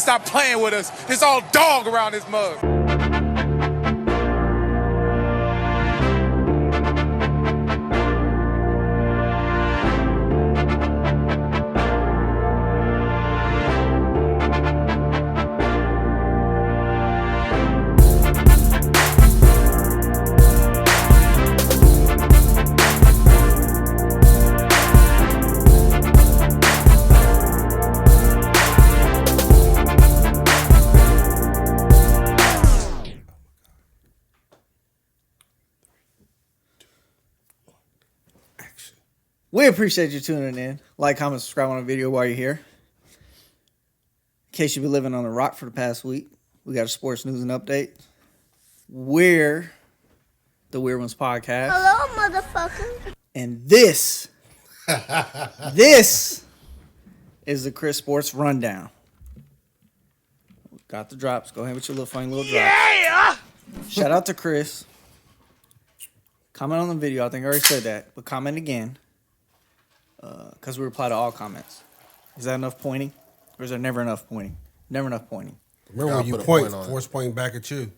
Stop playing with us. It's all dog around this mug. We appreciate you tuning in. Like, comment, subscribe on the video while you're here. In case you've been living on a rock for the past week, we got a sports news and update. We're the Weird Ones Podcast. Hello, motherfucker. And this is the Chris Sports Rundown. Got the drops. Go ahead with your little funny little drops. Yeah! Shout out to Chris. Comment on the video. I think I already said that, but comment again. Because we reply to all comments. Is that enough pointing? Or is there never enough pointing? Never enough pointing. Remember when you point force pointing back at you.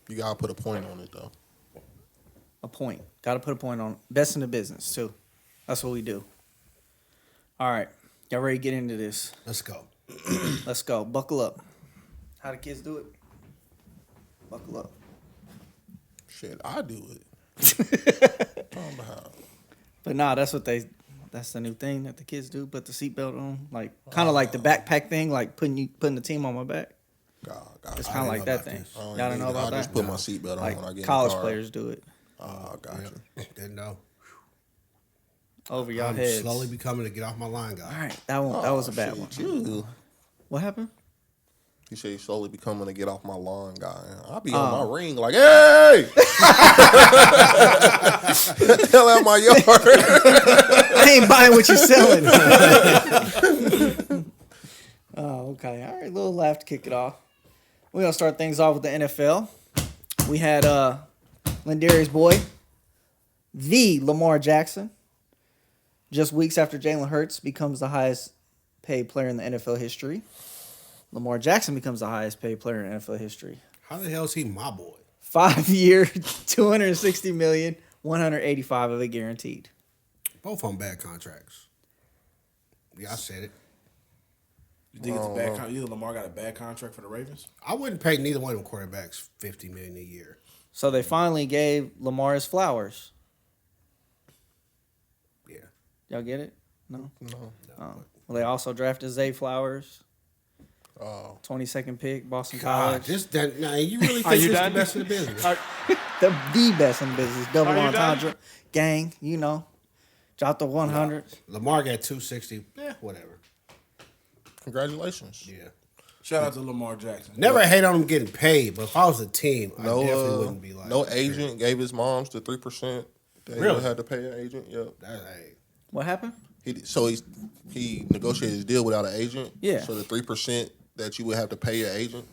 You gotta put a point on it, though. A point. Gotta put a point on it. Best in the business, too. That's what we do. All right. Y'all ready to get into this? Let's go. Let's go. Buckle up. How the kids do it? Buckle up. Shit, I do it. But nah, that's the new thing that the kids do. Put the seatbelt on, like kind of like the backpack thing, like putting the team on my back. God, it's kind of like that thing. Y'all don't know about that? I just put my seatbelt on when I get college in the car. players do it. Oh, gotcha. Didn't know. Over y'all I'm heads. slowly becoming to get off my line, guy. All right, that was a bad one. Ew. What happened? You say you slowly becoming to get off my lawn, guy. I'll be on my ring like, hey! Hell out my yard. I ain't buying what you're selling. Oh, okay. All right, little laugh to kick it off. We're going to start things off with the NFL. We had Lindari's boy, the Lamar Jackson, just weeks after Jalen Hurts becomes the highest paid player in the NFL history. Lamar Jackson becomes the highest paid player in NFL history. How the hell is he my boy? 5-year, $260 million, $185 of it guaranteed. Both on bad contracts. Yeah, I said it. You think it's a bad contract? You think Lamar got a bad contract for the Ravens? I wouldn't pay neither one of them quarterbacks $50 million a year. So they finally gave Lamar his flowers. Yeah. Y'all get it? No? No. Well, they also drafted Zay Flowers. 22nd pick, Boston College. You really think this is the best in the business? the best in the business. Double entendre. Gang, you know. Drop the 100. Lamar got 260. Whatever. Congratulations. Yeah. Shout out to Lamar Jackson. Never hate on him getting paid, but if I was a team, I definitely wouldn't be like. No agent gave his moms the 3%. They really had to pay an agent. Yep. What happened? He negotiated his deal without an agent. Yeah. So the 3% that you would have to pay your agent,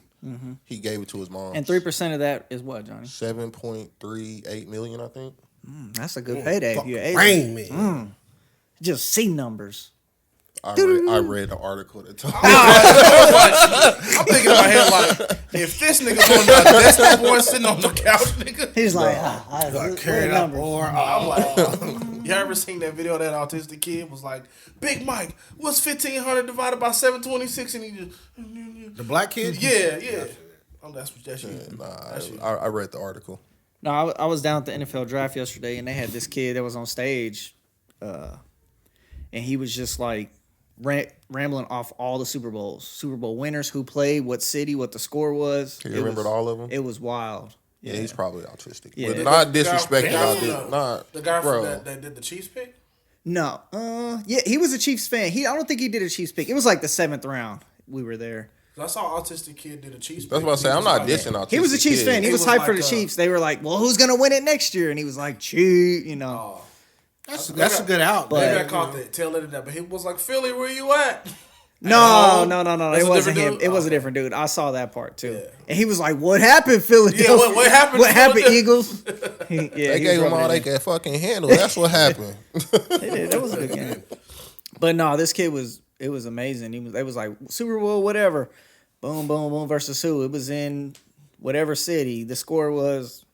he gave it to his mom. And 3% of that is what, Johnny? $7.38 million, I think. That's a good payday if you're an Rain agent. man. Just see numbers. I read the article that told I'm thinking in my head like, if this nigga's on the desktop boy sitting on the couch, nigga. He's like, Carried up or I'm like, you ever seen that video of that autistic kid was like, Big Mike, what's 1,500 divided by 726? And he just the black kid? Yeah. Oh, that's what that shit. I read the article. No, I was down at the NFL draft yesterday, and they had this kid that was on stage, and he was just like rambling off all the Super Bowl winners, who played, what city, what the score was. Can you remember all of them? It was wild. Yeah, he's probably autistic. Yeah. But not disrespecting. The guy that did the Chiefs pick? No. Yeah, he was a Chiefs fan. I don't think he did a Chiefs pick. It was like the 7th round. We were there. I saw an autistic kid did a Chiefs pick. That's what I say. I'm not dissing autistic. He was a Chiefs fan. He was hyped for the like, Chiefs. They were like, well, who's going to win it next year? And he was like, Chiefs, you know. That's a good out. Maybe I caught the tail end of that, but he was like, Philly, where you at? No. It wasn't him. It was a different dude. I saw that part too. Yeah. And he was like, what happened, Philadelphia? Yeah, what happened? What happened, Eagles? They gave him all they could fucking handle. That's what happened. They did. That was a good game. But no, this kid was it was amazing. It was like Super Bowl, whatever. Boom, boom, boom versus who? It was in whatever city. The score was.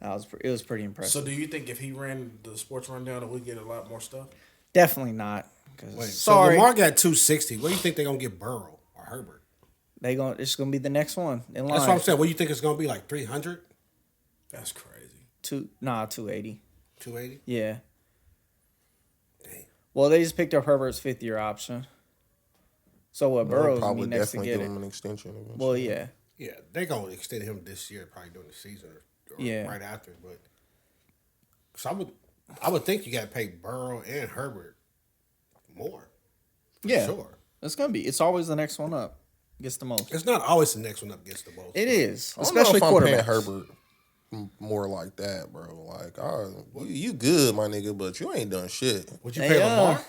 It was pretty impressive. So do you think if he ran the sports rundown, that we'd get a lot more stuff? Definitely not. Wait, Sorry, so Lamar got 260. What do you think they're gonna get Burrow or Herbert? It's gonna be the next one in line. That's what I'm saying. What do you think it's gonna be, like 300? That's crazy. 280. 280? Yeah. Dang. Well, they just picked up Herbert's 5th-year option. So what? Burrow's gonna be probably next to definitely get give it. him an extension. Eventually. Well, yeah. Yeah, they're gonna extend him this year, probably during the season or Yeah. right after. But so I would think you got to pay Burrow and Herbert more. For Yeah. sure. It's always the next one up. Gets the most. It's not always the next one up gets the most. It is, I don't know especially if I'm paying quarterbacks. Herbert more like that, bro. Like, you good, my nigga, but you ain't done shit. Would you pay Lamar?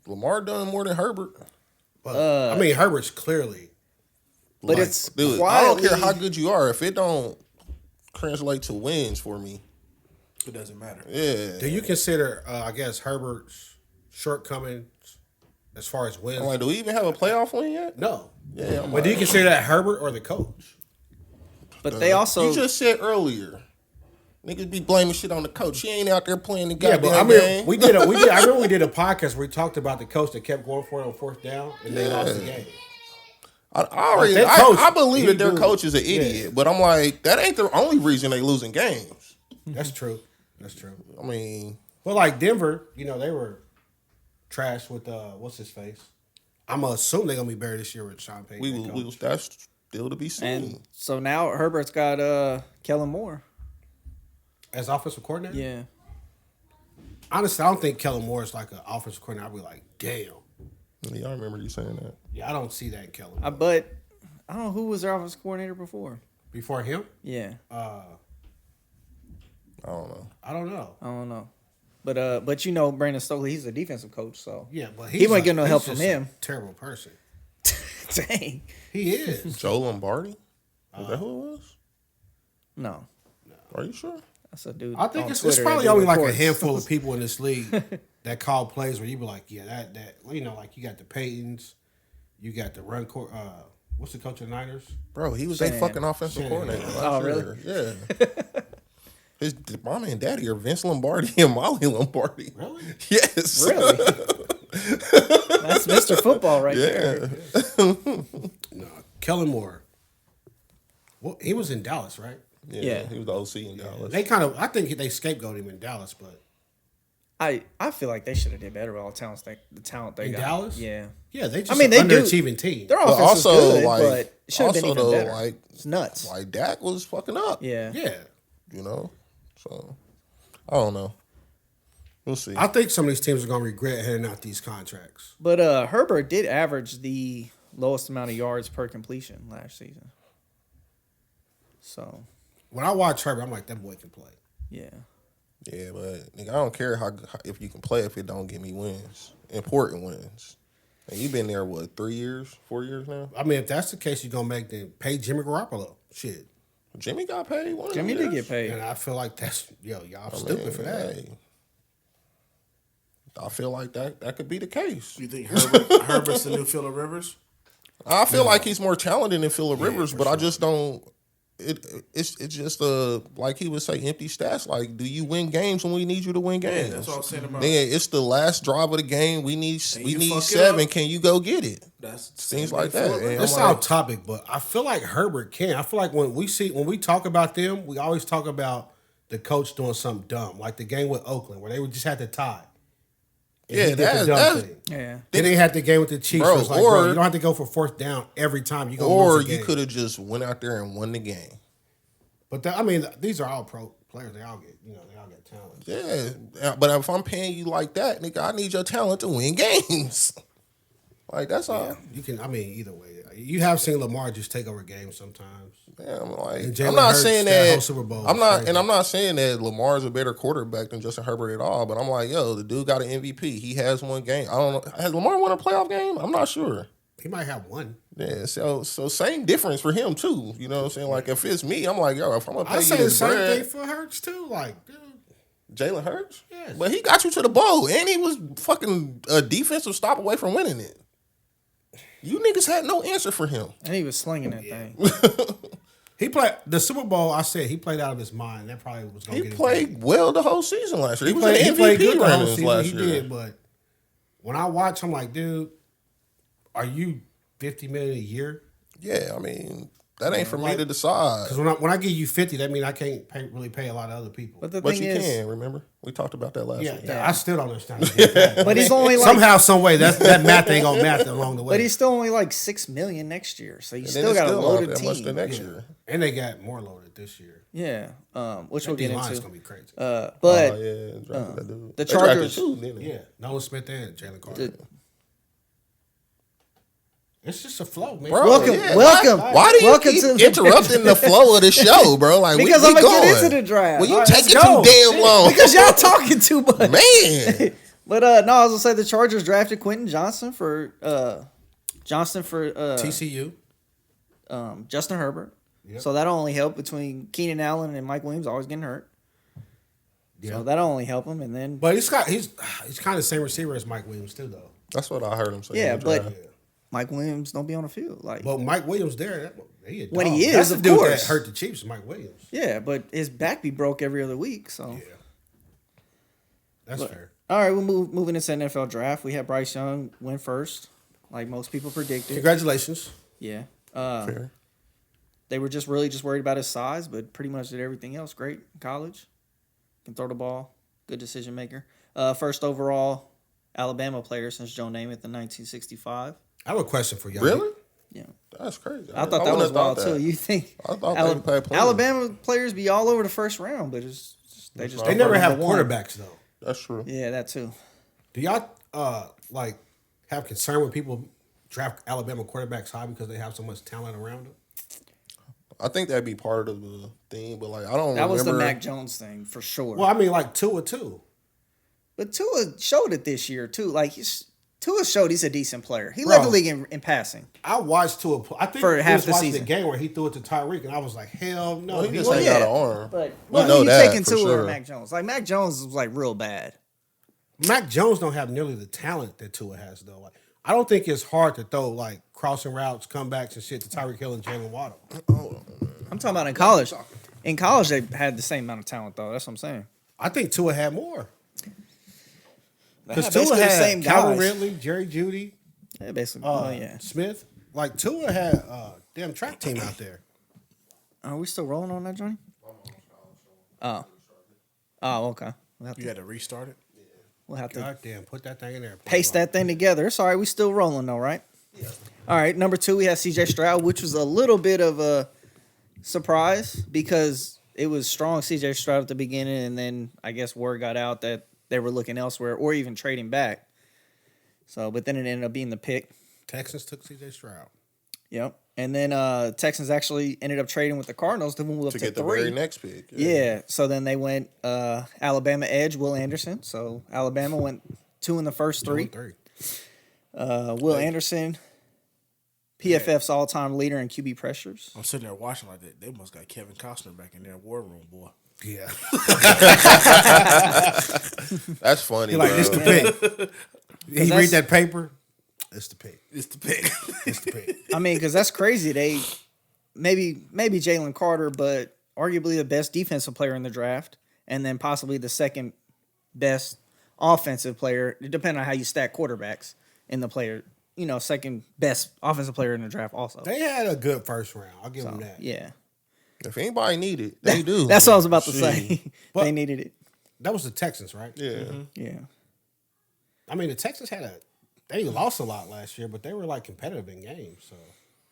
Lamar done more than Herbert. But, I mean, Herbert's clearly. But Like, it's dude, I don't care how good you are if it don't translate to wins for me. It doesn't matter. Yeah. Do you consider, I guess, Herbert's shortcomings as far as wins? I'm like, do we even have a playoff win yet? No. Yeah. But do you consider that Herbert or the coach? But they also You just said earlier, niggas be blaming shit on the coach. He ain't out there playing the Yeah, goddamn but I mean, game. I remember we did a podcast where we talked about the coach that kept going for it on 4th down and they lost the game. I believe that their he coach is an idiot, but I'm like, that ain't the only reason they losing games. That's true. That's true. I mean, Well, like Denver, they were trash with what's his face. I'm gonna assume they're gonna be better this year with Sean Payton. that's still to be seen. and so now Herbert's got Kellen Moore. As offensive coordinator. Yeah. Honestly, I don't think Kellen Moore is like an offensive coordinator. I'd be like, damn. Yeah, I remember you saying that. Yeah, I don't see that in Kellen Moore. But I don't know who was their offensive coordinator before. Before him? Yeah. I don't know. I don't know. I don't know. But Brandon Stokely, he's a defensive coach, so Yeah, but he wouldn't get no help he's from just him. a terrible person. Dang. He is. Joe Lombardi? Is that who it was? No. Are you sure? That's a dude. I think on it's Twitter probably that do only like a reports. handful of people in this league that call plays where you be like, yeah, that like you got the Paytons, you got the run court. What's the coach of the Niners? Bro, he was Shanahan. a fucking offensive Shanahan. coordinator. Oh, last really? year. Yeah. His mom and daddy are Vince Lombardi and Molly Lombardi. Really? Yes. Really? That's Mr. Football right there. Yeah. No, Kellen Moore. Well, he was in Dallas, right? Yeah. He was the OC in Dallas. I think they scapegoated him in Dallas, but I feel like they should have did better with all the talent they in got. Dallas, Yeah. yeah, they just I mean, they an do. underachieving team. Their But offense is also, good, like, but it should have been also, even though, better. like- It's nuts. Like Dak was fucking up. Yeah. Yeah, You know? So I don't know. We'll see. I think some of these teams are gonna regret handing out these contracts. But Herbert did average the lowest amount of yards per completion last season. So, When I watch Herbert, I'm like, that boy can play. yeah. Yeah, but nigga, I don't care how if you can play if it don't give me wins, important wins. And you've been there 4 years now. I mean, if that's the case, you're gonna make them pay Jimmy Garoppolo. Shit. Jimmy got paid. One of Jimmy them did years. get paid. And I feel like that's y'all I stupid mean, for that. hey, I feel like that could be the case. You think Herbert's the new Phillip Rivers? I feel like he's more talented than Phillip Rivers, but I just don't. It's just like he would say, empty stats. Like, do you win games when we need you to win games? That's what I'm saying about. Nigga, it's the last drive of the game. We need you fuck it 7. up. Can you go get it? That's Things like that. Phillip And Rivers. It's I'm like, off topic, but I feel like Herbert can. I feel like when we talk about them, we always talk about the coach doing something dumb, like the game with Oakland where they would just had to tie. And Yeah, he did the dumb that's- thing. Yeah. Then they had the game with the Chiefs. Bro, Bro, like, or- you don't have to go for 4th down every time you go. or lose a you game. could have just went out there and won the game. But these are all pro players. They all get talent. Yeah, but if I'm paying you like that, nigga, I need your talent to win games. Like, that's all. You can. I mean, either way, you have seen Lamar just take over games sometimes. Yeah, I'm like, And Jalen I'm not Hurts, saying that that. whole Super Bowl I'm was not, crazy. and I'm not saying that Lamar's a better quarterback than Justin Herbert at all. But I'm like, yo, the dude got an MVP. He has one game. I don't know. Has Lamar won a playoff game? I'm not sure. He might have one. Yeah, so same difference for him too. You know what I'm saying? Like, if it's me, I'm like, yo, if I'm gonna pay I you say the this same bread, thing for Hurts too. Like, dude, Jalen Hurts. Yes. But he got you to the bowl, and he was fucking a defensive stop away from winning it. You niggas had no answer for him. And he was slinging that thing. He played the Super Bowl. I said he played out of his mind. That probably was going to He get played well the whole season last year. He was He an played MVP good the whole runners season. last He year. did, but when I watch, I'm like, dude, are you $50 million a year? Yeah, I mean, that ain't for me to decide. Because when I give you 50, that means I can't really pay a lot of other people. But the But thing you is, can, remember? We talked about that last week. I still don't understand. That. but he's only like Somehow, some way, that math ain't gonna math along the way. But he's still only like $6 million next year, so you And then still it's got a still not loaded that much team. the next year. And they got more loaded this year. Yeah, which we'll That get D-line's into. gonna be crazy. But Oh, yeah, drafted that dude. the They drafted Chargers- two, didn't they? Yeah, Noah Smith and Jalen Carter. It's just a flow, man. Bro, Welcome, yeah, welcome. Why do you Welcome keep to the- interrupting the flow of the show, bro? Like Because we I'm gonna going. get into the draft. Well, you All right, taking let's too go. damn long, because y'all talking too much. man. But no, I was gonna say the Chargers drafted Quentin Johnson for TCU. Justin Herbert. Yep. So that'll only help between Keenan Allen and Mike Williams always getting hurt. Yeah. So that'll only help him. And then But he's kind of the same receiver as Mike Williams too, though. That's what I heard him say. Yeah, in the but- draft. Mike Williams don't be on the field. Like But Mike Williams there, he a When dog. he is, That's the of dude course. that hurt the Chiefs, Mike Williams. yeah, but his back be broke every other week. So Yeah, that's fair. all right, we'll moving into NFL draft. We had Bryce Young win first, like most people predicted. Congratulations. Yeah. Fair. They were just worried about his size, but pretty much did everything else great in college. Can throw the ball, good decision maker. First overall Alabama player since Joe Namath in 1965. I have a question for y'all. Really? Yeah, That's crazy. I thought that wouldn't was have thought wild that. too. You think I thought they played players. Alabama players be all over the first round, but they just They don't never go have number one. quarterbacks though. That's true. Yeah, that too. Do y'all like have concern when people draft Alabama quarterbacks high because they have so much talent around them? I think that'd be part of the thing, but like I don't That remember. was the Mac Jones thing for sure. Well, I mean, like Tua too. But Tua showed it this year too. Like Tua showed he's a decent player. He led the Bro. league in passing. I watched Tua. I think For we half was the watching season. the game where he threw it to Tyreek, and I was like, hell no. Well, he just Well, ain't yeah. got an arm. But We when know you that taking for Tua sure. or Mac Jones, like Mac Jones was like real bad. Mac Jones don't have nearly the talent that Tua has though. Like, I don't think it's hard to throw like crossing routes, comebacks, and shit to Tyreek Hill and Jalen Waddle. I'm talking about in college. In college, they had the same amount of talent though. That's what I'm saying. I think Tua had more They because had Tua basically the had same Calvin guys. Ridley, Jerry Jeudy, Yeah, basically. Oh yeah. Smith. Like Tua had a damn track team out there. Are we still rolling on that, Johnny? Oh. Oh, okay. You had to restart it. We'll have to God damn, put that thing in there. paste that thing together. It's all right. We still rolling though, right? Yeah. All right. Number 2, we had C.J. Stroud, which was a little bit of a surprise because it was strong C.J. Stroud at the beginning, and then I guess word got out that they were looking elsewhere or even trading back. So, but then it ended up being the pick. Texans took C.J. Stroud. Yep. And then Texans actually ended up trading with the Cardinals to move up To to get the 3. very next pick. Yeah. So then they went Alabama edge, Will Anderson. So Alabama went 2 in the first 3. Will Anderson, PFF's all-time leader in QB pressures. I'm sitting there watching like that. They must got Kevin Costner back in their war room, boy. Yeah. That's funny. Like, bro. this the pick. He read that paper. It's the pick. It's the pick. It's the pick. I mean, because that's crazy. They maybe Jalen Carter, but arguably the best defensive player in the draft, and then possibly the second best offensive player, depending on how you stack quarterbacks in the player. You know, second best offensive player in the draft also. They had a good first round. I'll give them that. Yeah. If anybody need it, they do. That's what I was about to Shit. say. But- They needed it. That was the Texans, right? Yeah. Yeah. I mean, the Texans they lost a lot last year, but they were like competitive in games. So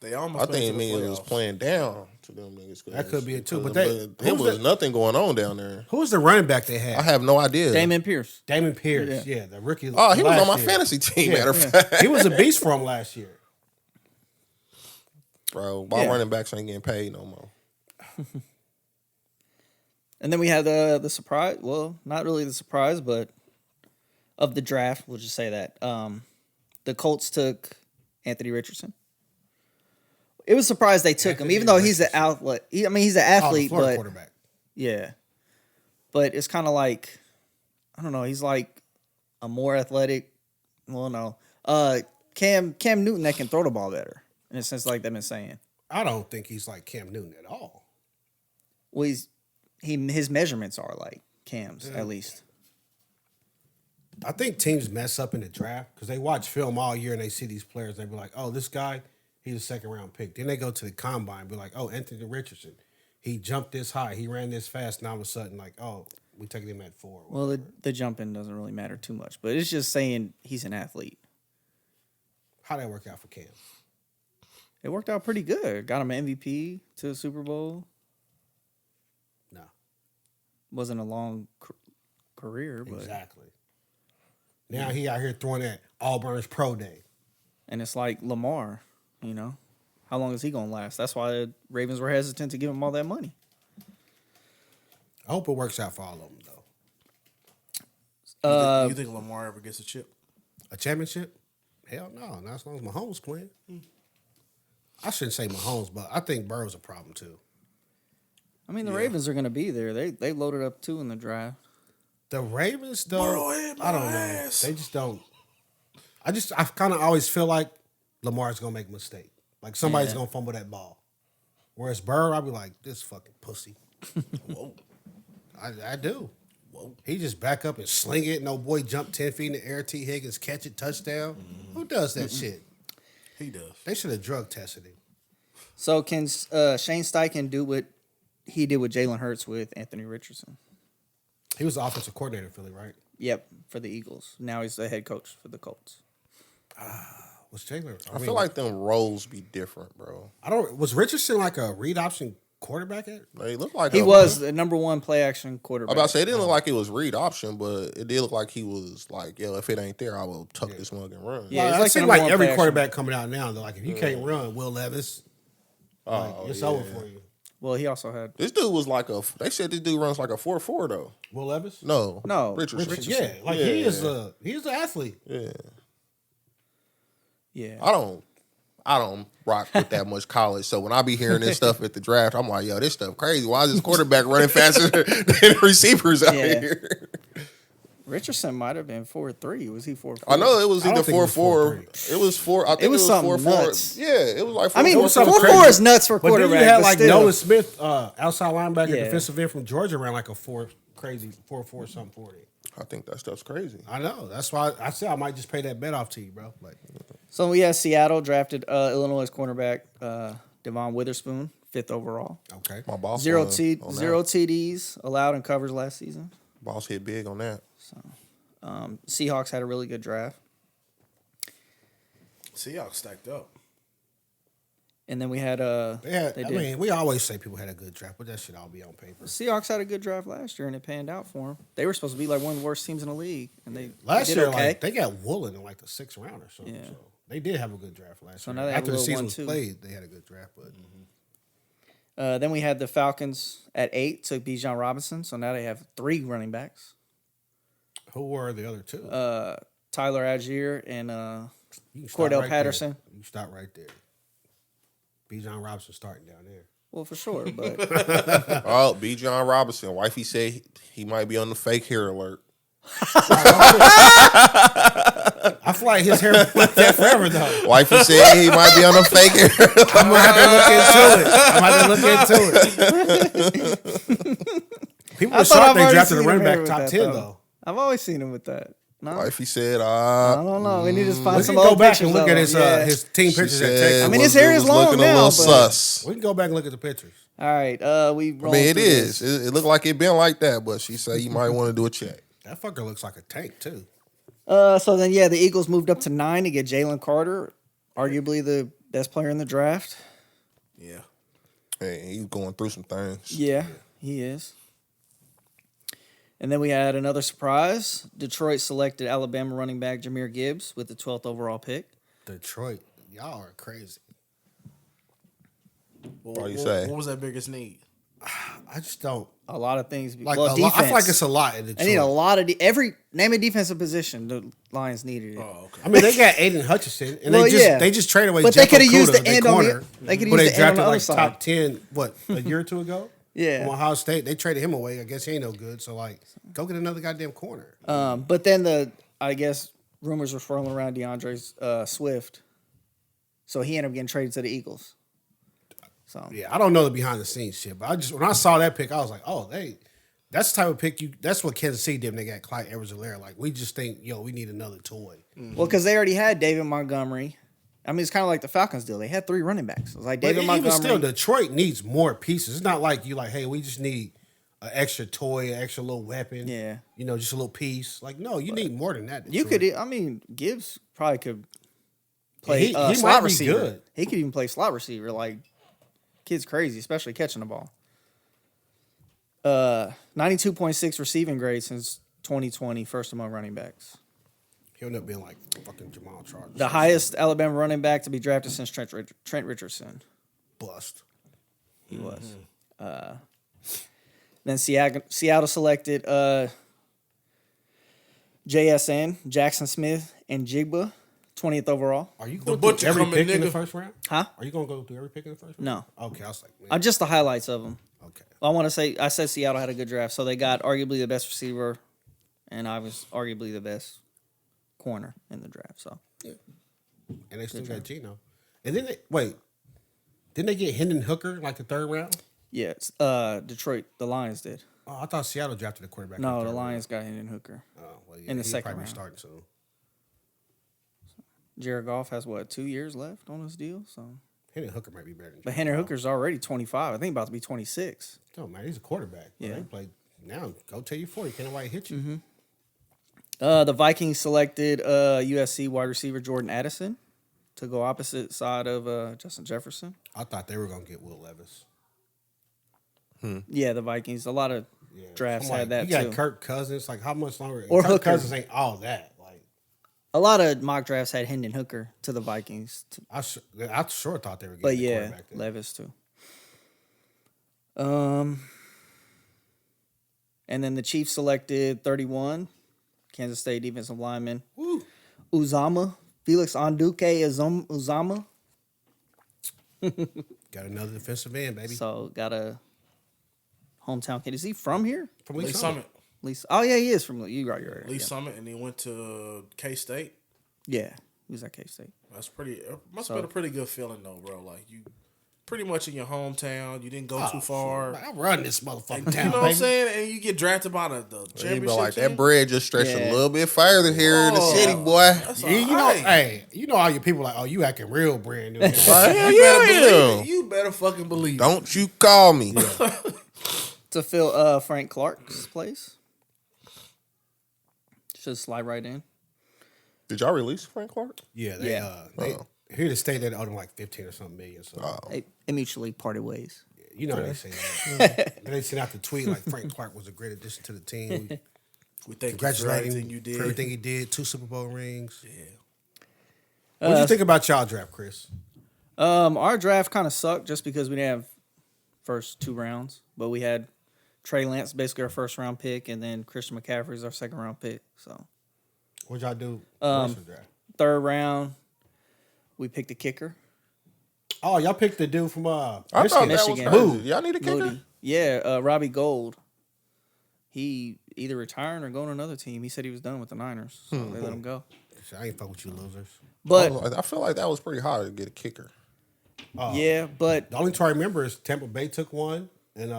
They almost. I think it made it to means the it was playoffs. playing down to them niggas. That could be it too, but it who's was the- nothing going on down there. who was the running back they I had? have no idea. Damon Pierce. Damon Pierce. Yeah, the rookie. Oh, he was last on my year. fantasy team. Yeah. Matter of fact, He was a beast for him last year. bro. Why Yeah. running backs ain't getting paid no more? And then we had the surprise. Well, not really the surprise, but of the draft. We'll just say that. The Colts took Anthony Richardson. It was surprised they took him, Anthony even though he's an Richardson. outlet. He's an Oh, the athlete, Florida but quarterback. yeah. But it's kind of like, I don't know. He's like a more athletic. Well, no. Cam Newton that can throw the ball better, in a sense, like they've been saying. I don't think he's like Cam Newton at all. Well, his measurements are like Cam's, at least. I think teams mess up in the draft because they watch film all year and they see these players. They be like, oh, this guy, he's a second-round pick. Then they go to the combine and be like, oh, Anthony Richardson, he jumped this high. He ran this fast. And all of a sudden, like, oh, we taking him at 4. Well, the jumping doesn't really matter too much, but it's just saying he's an athlete. How'd that work out for Cam? It worked out pretty good. Got him an MVP to the Super Bowl. No. Wasn't a long career, but Exactly. Now he out here throwing at Auburn's pro day. and it's like Lamar, how long is he gonna last? That's why the Ravens were hesitant to give him all that money. I hope it works out for all of them, though. You think Lamar ever gets a chip? A championship? Hell no. Not as long as Mahomes playing. I shouldn't say Mahomes, but I think Burrow's a problem, too. I mean, the Ravens are gonna be there. They loaded up 2 in the draft. The Ravens, though, Burrow hit my I don't know. ass. They just don't. I kind of always feel like Lamar's going to make a mistake. Like somebody's going to fumble that ball. Whereas Burrow, I'll be like, this fucking pussy. Whoa. I do. Whoa. He just back up and sling it. No boy jump 10 feet in the air. T. Higgins catch it, touchdown. Who does that shit? He does. They should have drug tested him. So can Shane Steichen do what he did with Jalen Hurts with Anthony Richardson? He was the offensive coordinator in Philly, right? Yep, for the Eagles. Now he's the head coach for the Colts. Was Taylor? I feel like them roles be different, bro. Was Richardson like a read option quarterback at? They look like He was the number 1 play action I'm quarterback. about to say it didn't look like it was read option, but it did look like he was like, yo, if it ain't there, I will tuck this mug and run. Yeah, Well, it's it like seems the like number 1 every play quarterback coming out now, they're like, if you can't run, Will Levis, it's over for you. Well, he also had This dude was like they said this dude runs like a 4.4 though. Will Levis? No, Richardson. Yeah, like he's an athlete. Yeah. yeah. I don't rock with that much college. So when I be hearing this stuff at the draft, I'm like, yo, this stuff crazy. Why is this quarterback running faster than receivers out Yeah. here? Richardson might have been 4.3. Was he 4.4? I know it was I either don't think it was 4.4. It was 4. I think It was something 4.4. nuts. Yeah, it was like 4.4. I mean, 4.4 4.4 is nuts for a But then quarterback. you had but like still. Noah Smith, outside linebacker, Yeah. defensive end from Georgia, ran like a 4.4 something 40. I think that stuff's crazy. I know. That's why I said I might just pay that bet off to you, bro. Like, So we had Seattle drafted Illinois cornerback Devon Witherspoon, 5th overall. okay. My boss Zero on that. TDs allowed in covers last season. Boss hit big on that. Seahawks had a really good draft. Seahawks stacked up. And then we had Yeah, they I did. mean, we always say people had a good draft, but that should all be on paper. Seahawks had a good draft last year, and it panned out for them. They were supposed to be like one of the worst teams in the league, and they Last did year, okay. like they got Woolen in like the 6th round or something. Yeah. So they did have a good draft last So year. now they have After a the little season was 1-2. played, they had a good draft. But Then we had the Falcons at 8, took Bijan Robinson, so now they have 3 running backs. who were the other 2? Tyler Algier and You can start Cordell right Patterson. there. You start right there. Bijan Robinson starting down there. Well, for sure, but Oh, B. John Robinson. Wifey said he might be on the fake hair alert. I feel like his hair went like that forever though. Wifey said he might be on the fake hair alert. I'm gonna have to look into it. People I were thought shocked I've they already drafted a seen running him back here top with 10 that, though. I've always seen him with that. No, Wifey said, I don't know. We need to find We some can go old back pictures and look of at him. his team She pictures at said Texas. I mean, his was- hair it is was long looking now, a little but- sus. We can go back and look at the pictures. All right, we. I mean, it is. It looked like it been like that, but she said you might want to do a check. That fucker looks like a tank too. So then, the Eagles moved up to 9 to get Jalen Carter, arguably the best player in the draft. Yeah. Hey, he's going through some things. Yeah, he is. And then we had another surprise. Detroit selected Alabama running back Jahmyr Gibbs with the 12th overall pick. Detroit, y'all are crazy. What do you say? What was that biggest need? I just don't A lot of things. like. Well, a lot, defense. I feel like it's a lot in I Detroit. need a lot of every name a defensive position. The Lions needed it. Oh, okay. I mean, they got Aiden Hutchinson, and Well, they just traded away. But they Jeff could have used Okudah, the end on corner, the. They could who use they the end on drafted the other like side. top 10. What, a year or two ago? Yeah. From Ohio State, they traded him away. I guess he ain't no good. So like, go get another goddamn corner. But then I guess rumors were swirling around DeAndre Swift, so he ended up getting traded to the Eagles. So Yeah, I don't know the behind the scenes shit, but when I saw that pick, I was like, oh, that's the type of pick that's what Kansas City did when they got Clyde Edwards-Helaire. Like, we just think, we need another toy. Well, because they already had David Montgomery. I mean, it's kind of like the Falcons deal. They had 3 running backs. It was like David Montgomery. Even still, Detroit needs more pieces. It's not like hey, we just need an extra toy, an extra little weapon. Yeah. Just a little piece. Like, no, you need more than that. You Detroit. could, I mean, Gibbs probably could play he slot might be receiver. good. He could even play slot receiver. Like, kid's crazy, especially catching the ball. 92.6 receiving grade since 2020, first among running backs. He'll end up being like fucking Jamal Charles. The highest Alabama running back to be drafted since Trent Richardson. Bust. He was. Then Seattle selected JSN, Jackson Smith, and Jigba, 20th overall. Are you going to butcher do every coming, pick in the nigga. first round? Huh? Are you going to go through every pick in the first round? No. Okay, I was like, man. Just the highlights of them. Okay. I said Seattle had a good draft, so they got arguably the best receiver, and I was arguably the best corner in the draft. So, And they still got Geno. And then didn't they get Hendon Hooker like the third round? yes, Detroit, the Lions did. Oh, I thought Seattle drafted a quarterback. in No, third the round. Lions got Hendon Hooker. Oh, well, in the he'll second probably be round. starting soon. Jared Goff has 2 years left on his deal. So, Hendon Hooker might be better than but Jared Hendon Goff. Hooker's already 25. I think about to be 26. No, man, he's a quarterback. Yeah. He played now. Go tell you 40. Can't nobody hit you. Mm-hmm. The Vikings selected USC wide receiver Jordan Addison to go opposite side of Justin Jefferson. I thought they were going to get Will Levis. Yeah, the Vikings. A lot of drafts I'm had like, that you got too. Kirk Cousins. Like, how much longer? Or Kirk Hooker. Cousins ain't all that. Like, A lot of mock drafts had Hendon Hooker to the Vikings. I sure thought they were getting But the yeah, quarterback there. Levis too. And then the Chiefs selected 31, Kansas State defensive lineman Uzama, Felix Anduke Uzama. Got another defensive end, baby. So got a hometown kid. Is he from here? From Lee Summit. Oh yeah, he is from you. Right, you're right. Lee Yeah. Summit, and he went to K-State. Yeah, he was at K-State. That's pretty. Must have been a pretty good feeling though, bro. Like you, pretty much in your hometown. You didn't go too far. I run this motherfucking town, You know what baby. I'm saying? And you get drafted by the He championship be like, team. that bread just stretched Yeah. a little bit further here in the Oh, city, boy. That's Yeah, you know, alright. hey, you know all your people like, oh, you acting real brand new. Like, hell You better yeah. believe it. You better fucking believe it. Don't you call me. To fill Frank Clark's place. Should slide right in. Did y'all release Frank Clark? Yeah, Yeah. here to state that owed them like 15 or something million. So They mutually parted ways. you know they say that. Then they sent out the tweet like Frank Clark was a great addition to the team. We thank you for Congratulate everything him you did. for everything he did. 2 Super Bowl rings. Yeah. What do you think about y'all draft, Chris? Our draft kind of sucked just because we didn't have first 2 rounds, but we had Trey Lance, basically our first round pick, and then Christian McCaffrey is our second round pick. So What'd y'all do? the rest of the draft? 3rd round, we picked a kicker. Oh, y'all picked the dude from I thought Michigan. that was Michigan. crazy. Y'all need a kicker? Moody. Yeah, Robbie Gold. He either retiring or going to another team. He said he was done with the Niners, so they let him go. I ain't fuck with you losers. But I feel like that was pretty hard to get a kicker. yeah, but The only two I remember is Tampa Bay took one, and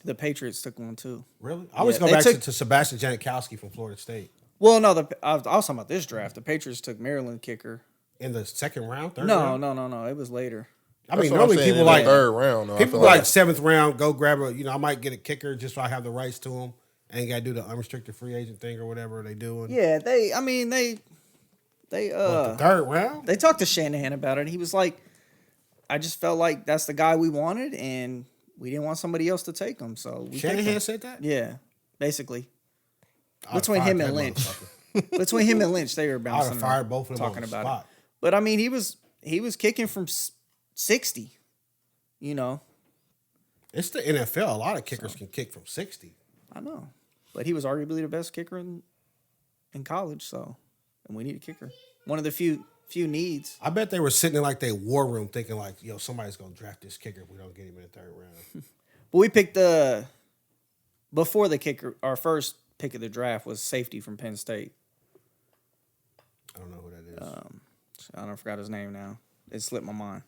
the Patriots took one too. really, I always Yeah, go they back took- to Sebastian Janikowski from Florida State Well, no, I was talking about this draft. The Patriots took Maryland kicker. in the second round, third No, round. no. It was later. I mean, That's what I'm normally saying, people in the like third round. though, I people feel like 7th round go grab a. I might get a kicker just so I have the rights to him. Ain't got to do the unrestricted free agent thing or whatever they doing. Yeah, they What, the 3rd round. they talked to Shanahan about it. And he was like, I just felt like that's the guy we wanted, and we didn't want somebody else to take him. So we picked Shanahan him. said that. Yeah, basically. I'd have Between fired him and that Lynch. motherfucker. Between him and Lynch, they were I'd bouncing. have fired both of them talking on the about spot. it. But I mean, he was kicking from 60. You know, It's the NFL. A lot of kickers can kick from 60. I know, but he was arguably the best kicker in college. So, and we need a kicker. One of the few needs. I bet they were sitting in like their war room thinking like, yo, somebody's gonna draft this kicker if we don't get him in the 3rd round. But we picked before the kicker. Our first pick of the draft was safety from Penn State. I don't know who that is. I don't forgot his name now. It slipped my mind.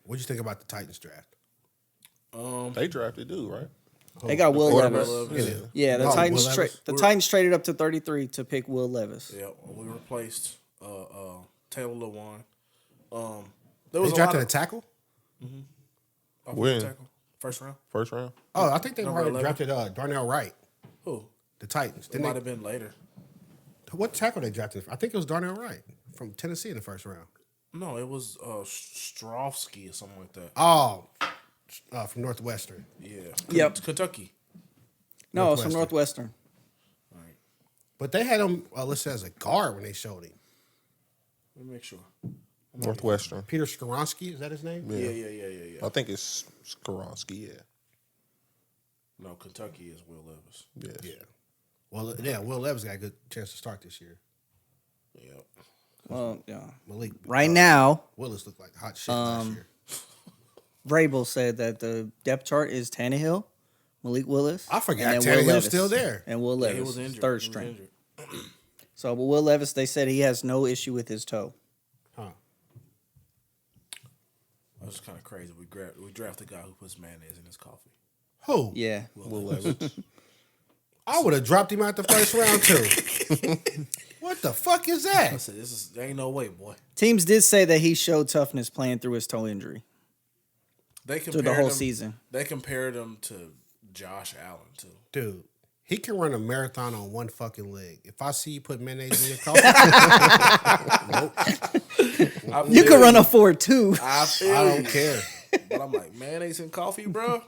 What'd you think about the Titans draft? They drafted dude, right? They got Will Levis. Yeah, the Oh, Titans. Will Levis. The Titans traded up to 33 to pick Will Levis. Yeah, we replaced Taylor Lewan. They There was a lot drafted a of tackle? When? tackle. First round. First round. Oh, I think they Number already 11. drafted Darnell Wright, Who? the Titans. It Didn't might they? have been later. What tackle they drafted? I think it was Darnell Wright from Tennessee in the first round. No, it was Strovsky or something like that. Oh, from Northwestern. Yeah. Yep. Kentucky. No, it's from Northwestern. But they had him listed as a guard when they showed him. Let me make sure. Northwestern. Peter Skoronsky, is that his name? Yeah. I think it's Skoronsky, yeah. No, Kentucky is Will Levis. Yeah. Yeah. Well, yeah, Will Levis got a good chance to start this year. Yep. Well, yeah. Malik. Right now, Willis looked like hot shit last year. Vrabel said that the depth chart is Tannehill, Malik Willis. I forgot and then Will Tannehill's Levis. still there. And Will Levis, He was injured. third He was string. injured. So, but Will Levis, they said he has no issue with his toe. Huh. That's kind of crazy. We drafted a guy who puts mayonnaise in his coffee. Who? Yeah. Will Levis. I would have dropped him out the first round, too. What the fuck is I that? said, there ain't no way, boy. Teams did say that he showed toughness playing through his toe injury They through compared the whole him, season. They compared him to Josh Allen too. Dude, he can run a marathon on one fucking leg. If I see you put mayonnaise in your coffee, nope. You could run a 4.2. I don't care. But I'm like, mayonnaise and coffee, bro.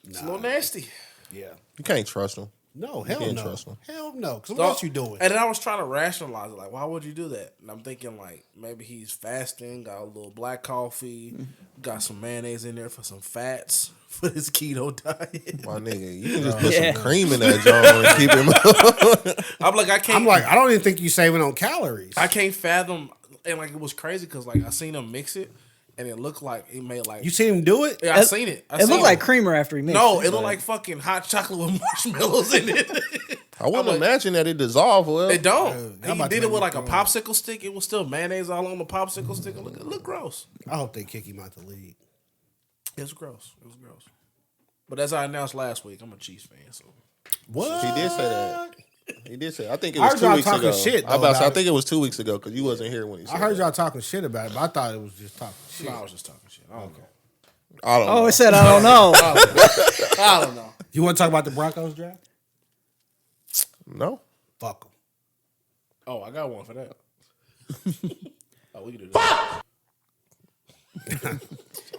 It's a little nasty. Yeah. You can't trust him. No, hell can't no. trust him. Hell no. Because what else you doing? And then I was trying to rationalize it. Like, why would you do that? And I'm thinking, like, maybe he's fasting, got a little black coffee, got some mayonnaise in there for some fats for his keto diet. My nigga, you can just put Yeah. some cream in that jar and keep him. I'm like, I don't even think you saving on calories. I can't fathom. And, like, it was crazy because, like, I seen him mix it, and it looked like it made, like... You seen him do it? Yeah, I seen it. It looked like creamer after he mixed No, it. it looked like fucking hot chocolate with marshmallows in it. I wouldn't imagine that it dissolved well. It don't. Dude, I'm He about to did it make with like me a throw popsicle stick. It was still mayonnaise all on the popsicle stick. It looked gross. I hope they kick him out the league. It was gross. But as I announced last week, I'm a Chiefs fan. So What? He did say that. He did say. I think it I was heard 2 y'all weeks talking ago. shit, though, I about think it was 2 weeks ago because you wasn't here when he said I heard that. y'all talking shit about it, but I thought it was just talking shit. no, I was just talking shit. I don't know. I don't Oh, know. it said, I don't know. I don't know. You want to talk about the Broncos draft? No. Fuck them. Oh, I got one for that. Oh, we can do that.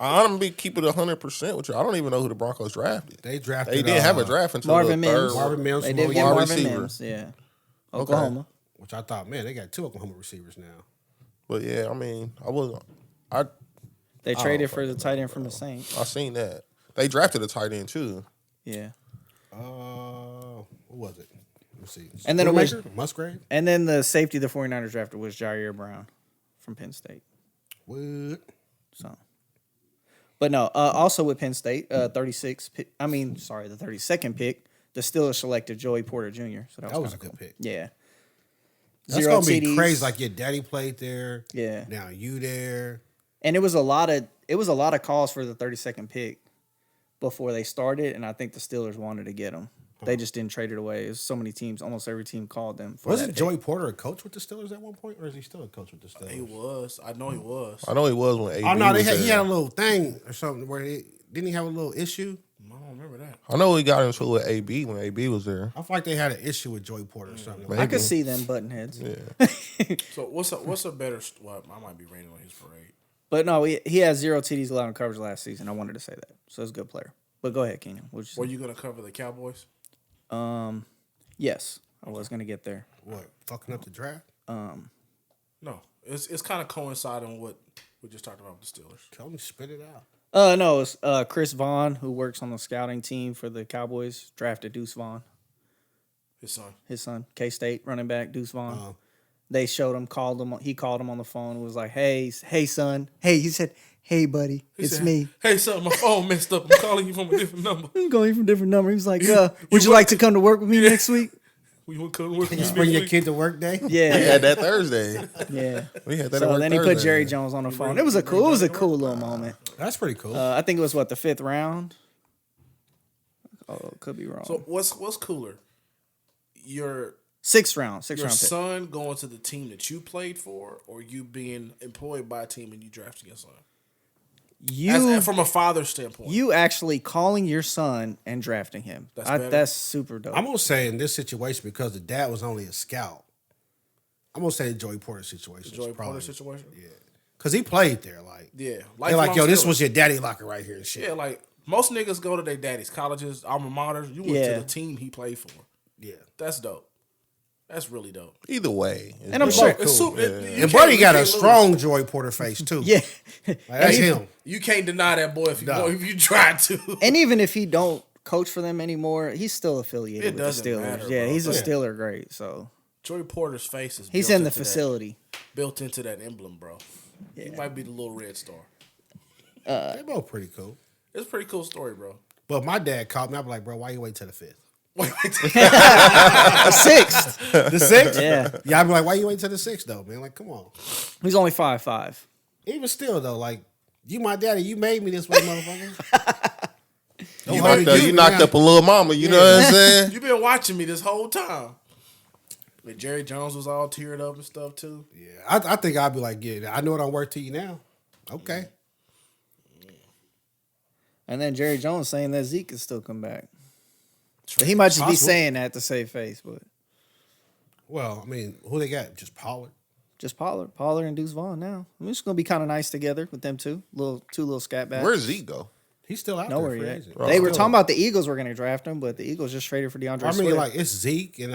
I'm gonna keep it 100% with you. I don't even know who the Broncos drafted. They drafted. They didn't have a draft until Marvin the third. Mims. Marvin Mims They from did get Oklahoma. Marvin receiver. Mims. Yeah. Oklahoma. Which I thought, man, they got 2 Oklahoma receivers now. But yeah, I mean, They traded for the tight end from the Saints. I seen that. They drafted a tight end too. Yeah. What was it? Let's see. And then it was- Schoonmaker? Musgrave? And then the safety the 49ers drafted was Jair Brown from Penn State. What? So, but no, also with Penn State, the 32nd pick, the Steelers selected Joey Porter Jr. So That was a kinda good pick. Yeah. That's going to be crazy. Like your daddy played there. Yeah. Now you there. And it was a lot of calls for the 32nd pick before they started, and I think the Steelers wanted to get him. They just didn't trade it away. There's so many teams, almost every team called them. Wasn't Joey Porter a coach with the Steelers at one point, or is he still a coach with the Steelers? He was. I know he was. I know he was when AB Oh no, was he there. had a little thing or something where didn't he have a little issue? I don't remember that. I know he got into it with AB when AB was there. I feel like they had an issue with Joey Porter or something. Man. I could see them button heads. Yeah. So what's a better? Well, I might be raining on his parade. But no, he has 0 TDs allowed in coverage last season. I wanted to say that. So it's a good player. But go ahead, Keenan. Were you gonna cover the Cowboys? Yes, I was going to get there. What, fucking up the draft? No, it's kind of coinciding with what we just talked about with the Steelers. Tell me, spit it out. No, it's Chris Vaughn, who works on the scouting team for the Cowboys, drafted Deuce Vaughn, His son. K-State running back Deuce Vaughn. They showed him, he called him on the phone and was like, hey, son. Hey, he said, hey, buddy, it's said, me. Hey, son, my phone messed up. I'm calling you from a different number. I'm calling from a different number. He was like, would you like to come to work with me next week? We want to come work. Just bring your kid to work day. We Yeah, had that Thursday. yeah. We had that. at So work then he put Thursday. Jerry Jones on the phone. It was a cool little moment. That's pretty cool. I think it was the 5th round. Oh, could be wrong. So what's cooler? Your 6th round. 6th your round pick. son going to the team that you played for, or you being employed by a team and you drafting your son? From a father's standpoint. You actually calling your son and drafting him. That's That's super dope. I'm gonna say in this situation because the dad was only a scout. I'm gonna say the Joey Porter situation. Joey Porter situation? Yeah, because he played there. Like, Yeah. they're like, yo, this skills. was your daddy locker right here and shit. Yeah, like most niggas go to their daddy's colleges, alma maters. You went Yeah. to the team he played for. Yeah. That's dope. That's really dope. Either way, And I'm sure. It's super, you And can't- Buddy you got a can't lose. strong Joey Porter face too. Yeah. Like, that's him. You can't deny that boy if you No. if you try to. And even if he don't coach for them anymore, he's still affiliated It with the doesn't Steelers. matter, Yeah, bro. he's a Yeah. Steeler great. So Joey Porter's face is he's built in the into facility. built into that emblem, bro. He might be the little red star. They both pretty cool. It's a pretty cool story, bro. But my dad called me. I'm like, bro, why you wait till the 5th? A 6th. The 6th? Yeah. Yeah, I'd be like, why you wait till the 6th though, man? Like, come on. He's only 5'5". Even still though, like, you my daddy, you made me this way, motherfucker. you knocked up a little mama. You know what I'm saying? You've been watching me this whole time. Like Jerry Jones was all teared up and stuff too. Yeah, I think I'd be like, yeah, I know what I'm worth to you now. Okay. And then Jerry Jones saying that Zeke can still come back. But he might just be Possible. saying that to save face, but Well, I mean, who they got? Just Pollard. just Pollard and Deuce Vaughn now. I mean, it's gonna be kind of nice together with them two little scat backs. Where's Zeke go? He's still out Nowhere there. Free yet. agent. They were Still. talking about the Eagles were going to draft him, but the Eagles just traded for DeAndre I mean, Swift. like, it's Zeke and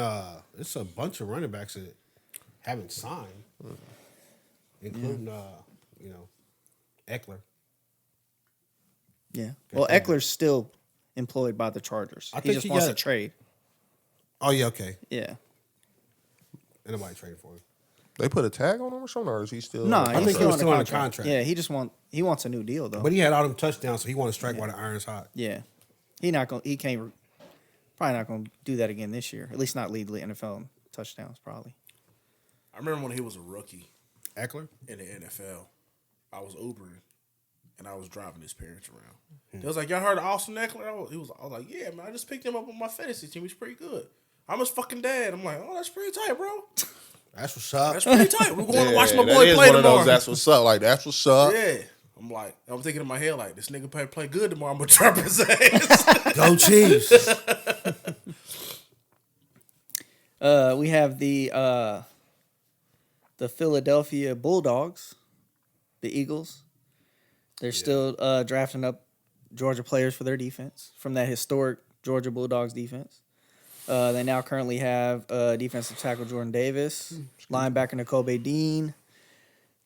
it's a bunch of running backs that haven't signed, including Eckler. yeah. Well, Eckler's still employed by the Chargers. I He think just he wants got- to trade. Oh yeah, okay. Yeah. Ain't nobody trading for him. They put a tag on him or something, or is he still? No, I he's think still he was on still the on the contract. contract. Yeah, he wants a new deal though. But he had all them touchdowns, so he wanted to strike while the iron's hot. yeah, he can't probably not gonna do that again this year. At least not lead the NFL in touchdowns probably. I remember when he was a rookie Eckler? in the NFL. I was Ubering and I was driving his parents around. They was like, "Y'all heard of Austin Eckler?" I was like, "Yeah, man. I just picked him up on my fantasy team. He's pretty good. I'm his fucking dad." I'm like, "Oh, that's pretty tight, bro. That's what's up. That's pretty tight. We're going to watch my that boy is play one of tomorrow." those, that's what's up. Like that's what's up. Yeah. I'm thinking in my head like, this nigga play good tomorrow. I'm gonna drop his ass. Go Chiefs. We have the Philadelphia Bulldogs, the Eagles. They're still drafting up Georgia players for their defense from that historic Georgia Bulldogs defense. They now currently have defensive tackle Jordan Davis, linebacker N'Kobe Dean,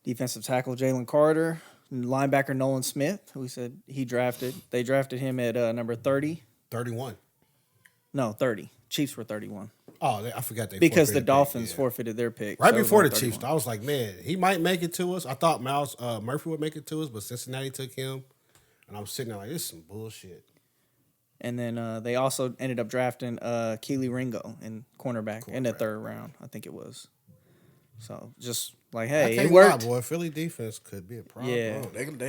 defensive tackle Jalen Carter, linebacker Nolan Smith, who we said they drafted him at number 30. 31. No, 30. Chiefs were 31. Oh, I forgot they Because the forfeited Dolphins pick, yeah. forfeited their pick. Right so it was before only the Chiefs, 31. I was like, man, he might make it to us. I thought Miles Murphy would make it to us, but Cincinnati took him. And I'm sitting there like, this is some bullshit. And then they also ended up drafting Keely Ringo in cornerback in the 3rd round, I think it was. So just like, I hey, can't it worked. lie, boy. Philly defense could be a problem. Yeah.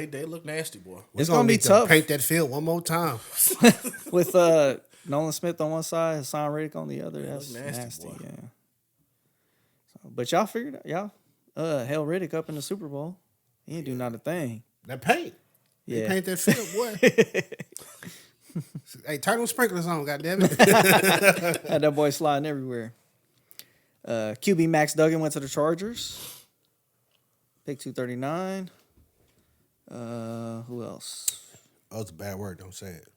They look nasty, boy. It's gonna be need to tough. Paint that field one more time. With Nolan Smith on one side, Hassan Reddick on the other. That's look nasty, nasty, boy. yeah. So, but y'all figured out, held Reddick up in the Super Bowl. He didn't do not a thing. That paint. Yeah. They paint that field, boy. Hey, turn those sprinklers on, goddammit. Had that boy sliding everywhere. QB Max Duggan went to the Chargers. Pick 239. Who else? Oh, it's a bad word. Don't say it.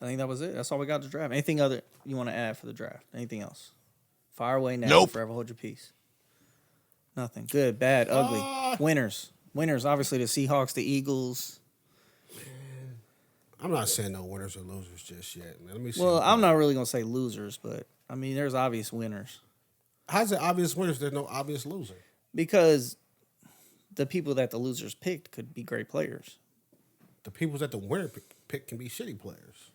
I think that was it. That's all we got to draft. Anything other you want to add for the draft? Anything else? Fire away now. Nope. Forever hold your peace. Nothing. Good, bad, ugly. Winners. Winners, obviously the Seahawks, the Eagles. I'm not saying no winners or losers just yet, man. Let me see. Well, I'm not really going to say losers, but, I mean, there's obvious winners. How's it obvious winners? There's no obvious loser. Because the people that the losers picked could be great players. The people that the winner pick can be shitty players.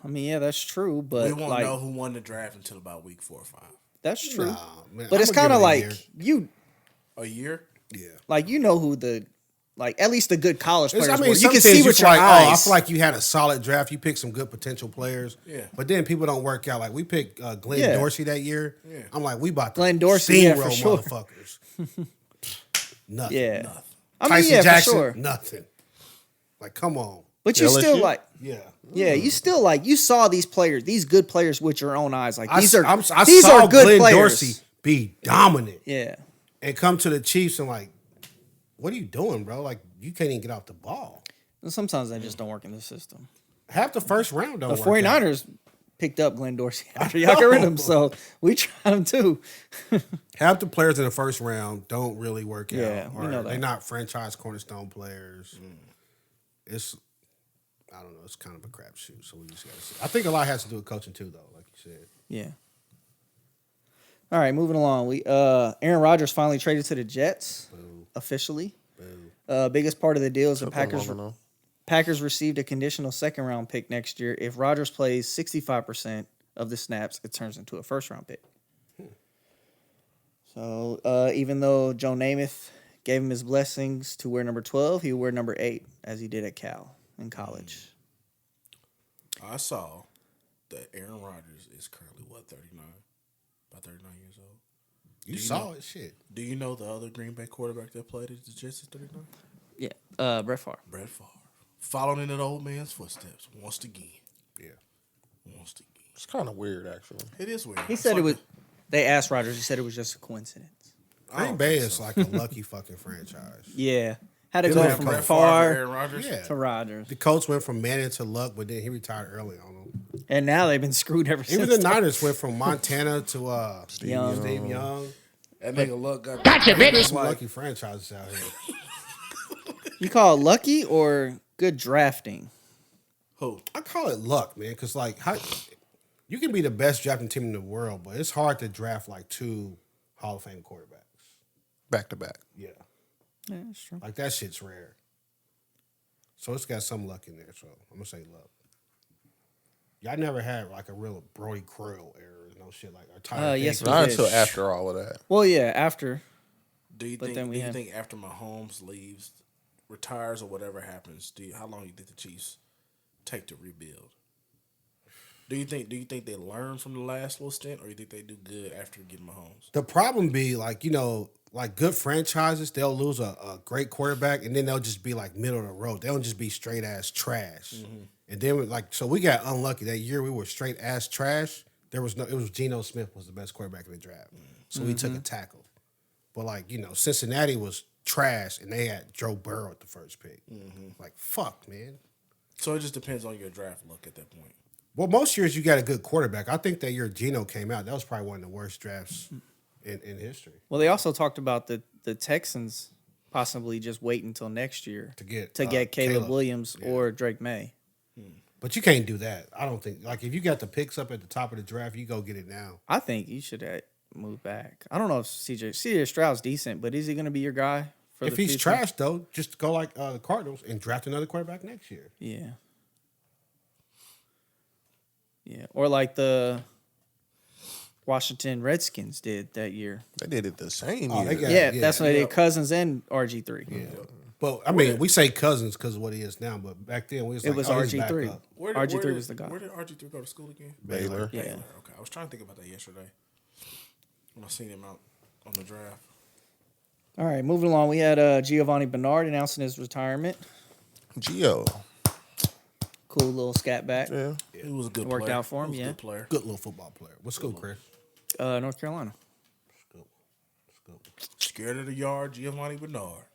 I mean, yeah, that's true, but We won't like know who won the draft until about week 4 or 5. that's true. Nah, man, But it's I'ma give kind of it a like year. you A year? Yeah. like you know who the like at least the good college players I were. mean, You some can things see with feel your like, oh, I eyes. feel like you had a solid draft. You picked some good potential players. Yeah. But then people don't work out. Like we picked Glenn Yeah. Dorsey that year. Yeah. I'm like, we about to Glenn Dorsey, yeah, for steamroll sure. motherfuckers. Nothing. yeah. Nothing. I mean, Tyson yeah, Jackson, for sure. nothing. Like, come on. But you still LSU? like Yeah. yeah, you still like you saw these players, these good players with your own eyes. Like I these are saw good Glenn players. Dorsey be dominant Yeah. and come to the Chiefs and like, what are you doing, bro? Like, you can't even get off the ball. And sometimes they just don't work in the system. Half the first round don't The work out. 49ers picked up Glenn Dorsey after y'all got rid of him, so we tried him too. Half the players in the first round don't really work Yeah, out. we Or know that. they're not franchise cornerstone players. It's, I don't know, it's kind of a crapshoot. So we just got to see. I think a lot has to do with coaching too, though, like you said. Yeah. All right, moving along. We Aaron Rodgers finally traded to the Jets officially. Biggest part of the deal is the Packers received a conditional second-round pick next year. If Rodgers plays 65% of the snaps, it turns into a first-round pick. So even though Joe Namath gave him his blessings to wear number 12, he would wear number 8, as he did at Cal in college. I saw that Aaron Rodgers is currently, 39? About 39 years old. You saw it, shit. Do you know the other Green Bay quarterback that played at the Jets is 39? Yeah, Brett Favre. Brett Favre. Following in that old man's footsteps once again. Yeah. Once again. It's kind of weird, actually. It is weird. He said it was. They asked Rodgers. He said it was just a coincidence. Green Bay is like a lucky fucking franchise. Yeah, had to They go don't from have Brett Favre, Aaron Favre Rodgers. Yeah. to Rodgers, The Colts went from Manning to Luck, but then he retired early on them. and now they've been screwed ever Even since. the Niners went from Montana to Steve Young. Young. That nigga Luck got There's some lucky franchises out here. You call it lucky or good drafting? who? I call it luck, man, because like you can be the best drafting team in the world, but it's hard to draft like 2 Hall of Fame quarterbacks. Back to back. Yeah, Yeah, that's true. like that shit's rare. So it's got some luck in there. So I'm gonna say luck. Y'all never had like a real Brody Krill era, no shit like. Or Tyler Yes, Baker. we Not did. until after all of that. Well, yeah, after. Do you But think? then we Do you have- think after Mahomes leaves, retires, or whatever happens, how long do you think the Chiefs take to rebuild? Do you think they learn from the last little stint, or you think they do good after getting Mahomes? The problem be like, like good franchises, they'll lose a great quarterback and then they'll just be like middle of the road. They don't just be straight ass trash. And then so we got unlucky that year. We were straight ass trash. It was Geno Smith was the best quarterback in the draft, so we took a tackle. But like Cincinnati was trash and they had Joe Burrow at the first pick. Like fuck, man. So it just depends on your draft look at that point. Well, most years you got a good quarterback. I think that year Geno came out, that was probably one of the worst drafts in history. Well, they also talked about the Texans possibly just wait until next year To get Caleb Williams or Drake May. But you can't do that. I don't think. Like if you got the picks up at the top of the draft, you go get it now. I think you should move back. I don't know if CJ Stroud's decent, but is he going to be your guy for If the he's future? trash though, just go like the Cardinals and draft another quarterback next year. Yeah. Yeah, or like the Washington Redskins did that year. They did it the same Oh, year. they got- Yeah, yeah, that's when they did Cousins and RG3. Yeah. But I mean, we say Cousins because of what he is now. But back then, we was It like, was oh, he's RG3. back up. RG3 was the guy. Where did RG3 go to school again? Baylor. Yeah. Baylor. Okay, I was trying to think about that yesterday when I seen him out on the draft. All right, moving along. We had Giovani Bernard announcing his retirement. Gio. Cool little scat back. Yeah. He was a good Worked player. out for him, He was a yeah. good player. Good little football player. What school, Chris? North Carolina. Scared of the yard, Giovani Bernard.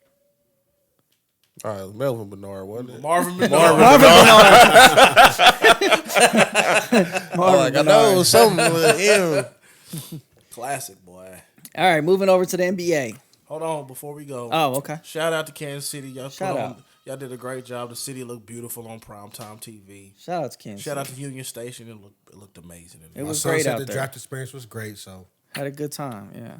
All right, Melvin Bernard, wasn't it? Marvin Bernard. Like, I know something with him. Classic, boy. All right, moving over to the NBA. Hold on, before we go. Oh, okay. Shout out to Kansas City. Y'all Shout put on, out. Y'all did a great job. The city looked beautiful on primetime TV. Shout out to Kansas. Shout out to Union Station. It looked amazing. It My was son great said out the there. draft experience was great. So Had a good time, yeah.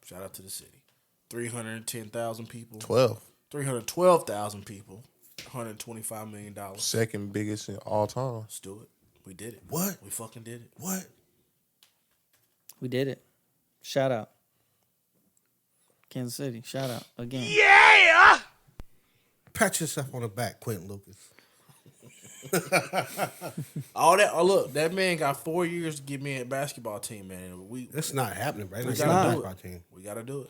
Shout out to the city. 310,000 people. 12. 312,000 people. $125 million. Second biggest in all time. Let's do it. We did it. What? We fucking did it. What? We did it. Shout out. Kansas City. Shout out again. Yeah! Pat yourself on the back, Quentin Lucas. All that. Oh, look, that man got 4 years to get me a basketball team, man. That's not happening, bro. We It's gotta not a do basketball team. We gotta do it.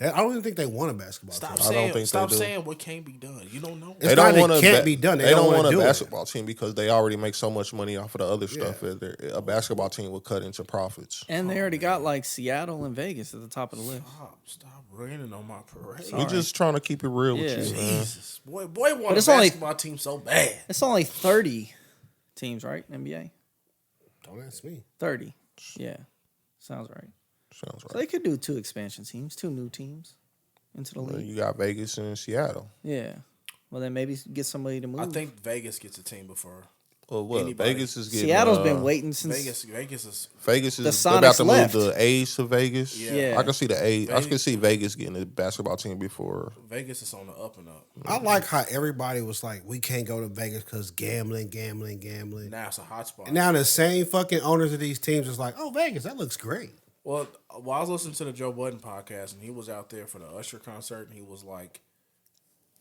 I don't even think they won a basketball Stop team. I don't saying. think Stop they do. saying what can't be done. You don't know. It's They not don't that want it can't be done. They don't want wanna a do it. basketball team because they already make so much money off of the other stuff. That a basketball team will cut into profits. And they already got like Seattle and Vegas at the top of the list. Stop raining on my parade. We just trying to keep it real with Yeah. you, man. Jesus, boy want But a it's only- basketball team so bad. It's only 30 teams, right? NBA? Don't ask me. 30. Yeah. Sounds right. Sounds So right. they could do 2 expansion teams, 2 new teams into the Well, league. you got Vegas and Seattle. Yeah. Well, then maybe get somebody to move. I think Vegas gets a team before Well, what? Anybody. Vegas is getting. Seattle's been waiting since. Vegas. Vegas is Vegas The is they're about to Sonics move left. the A's to Vegas. Yeah. I can see the A's. I Vegas- can see Vegas getting a basketball team before. Vegas is on the up and up. I like how everybody was like, we can't go to Vegas because gambling. Now it's a hot spot. And now the same fucking owners of these teams is like, oh, Vegas, that looks great. Well, I was listening to the Joe Budden podcast, and he was out there for the Usher concert, and he was like,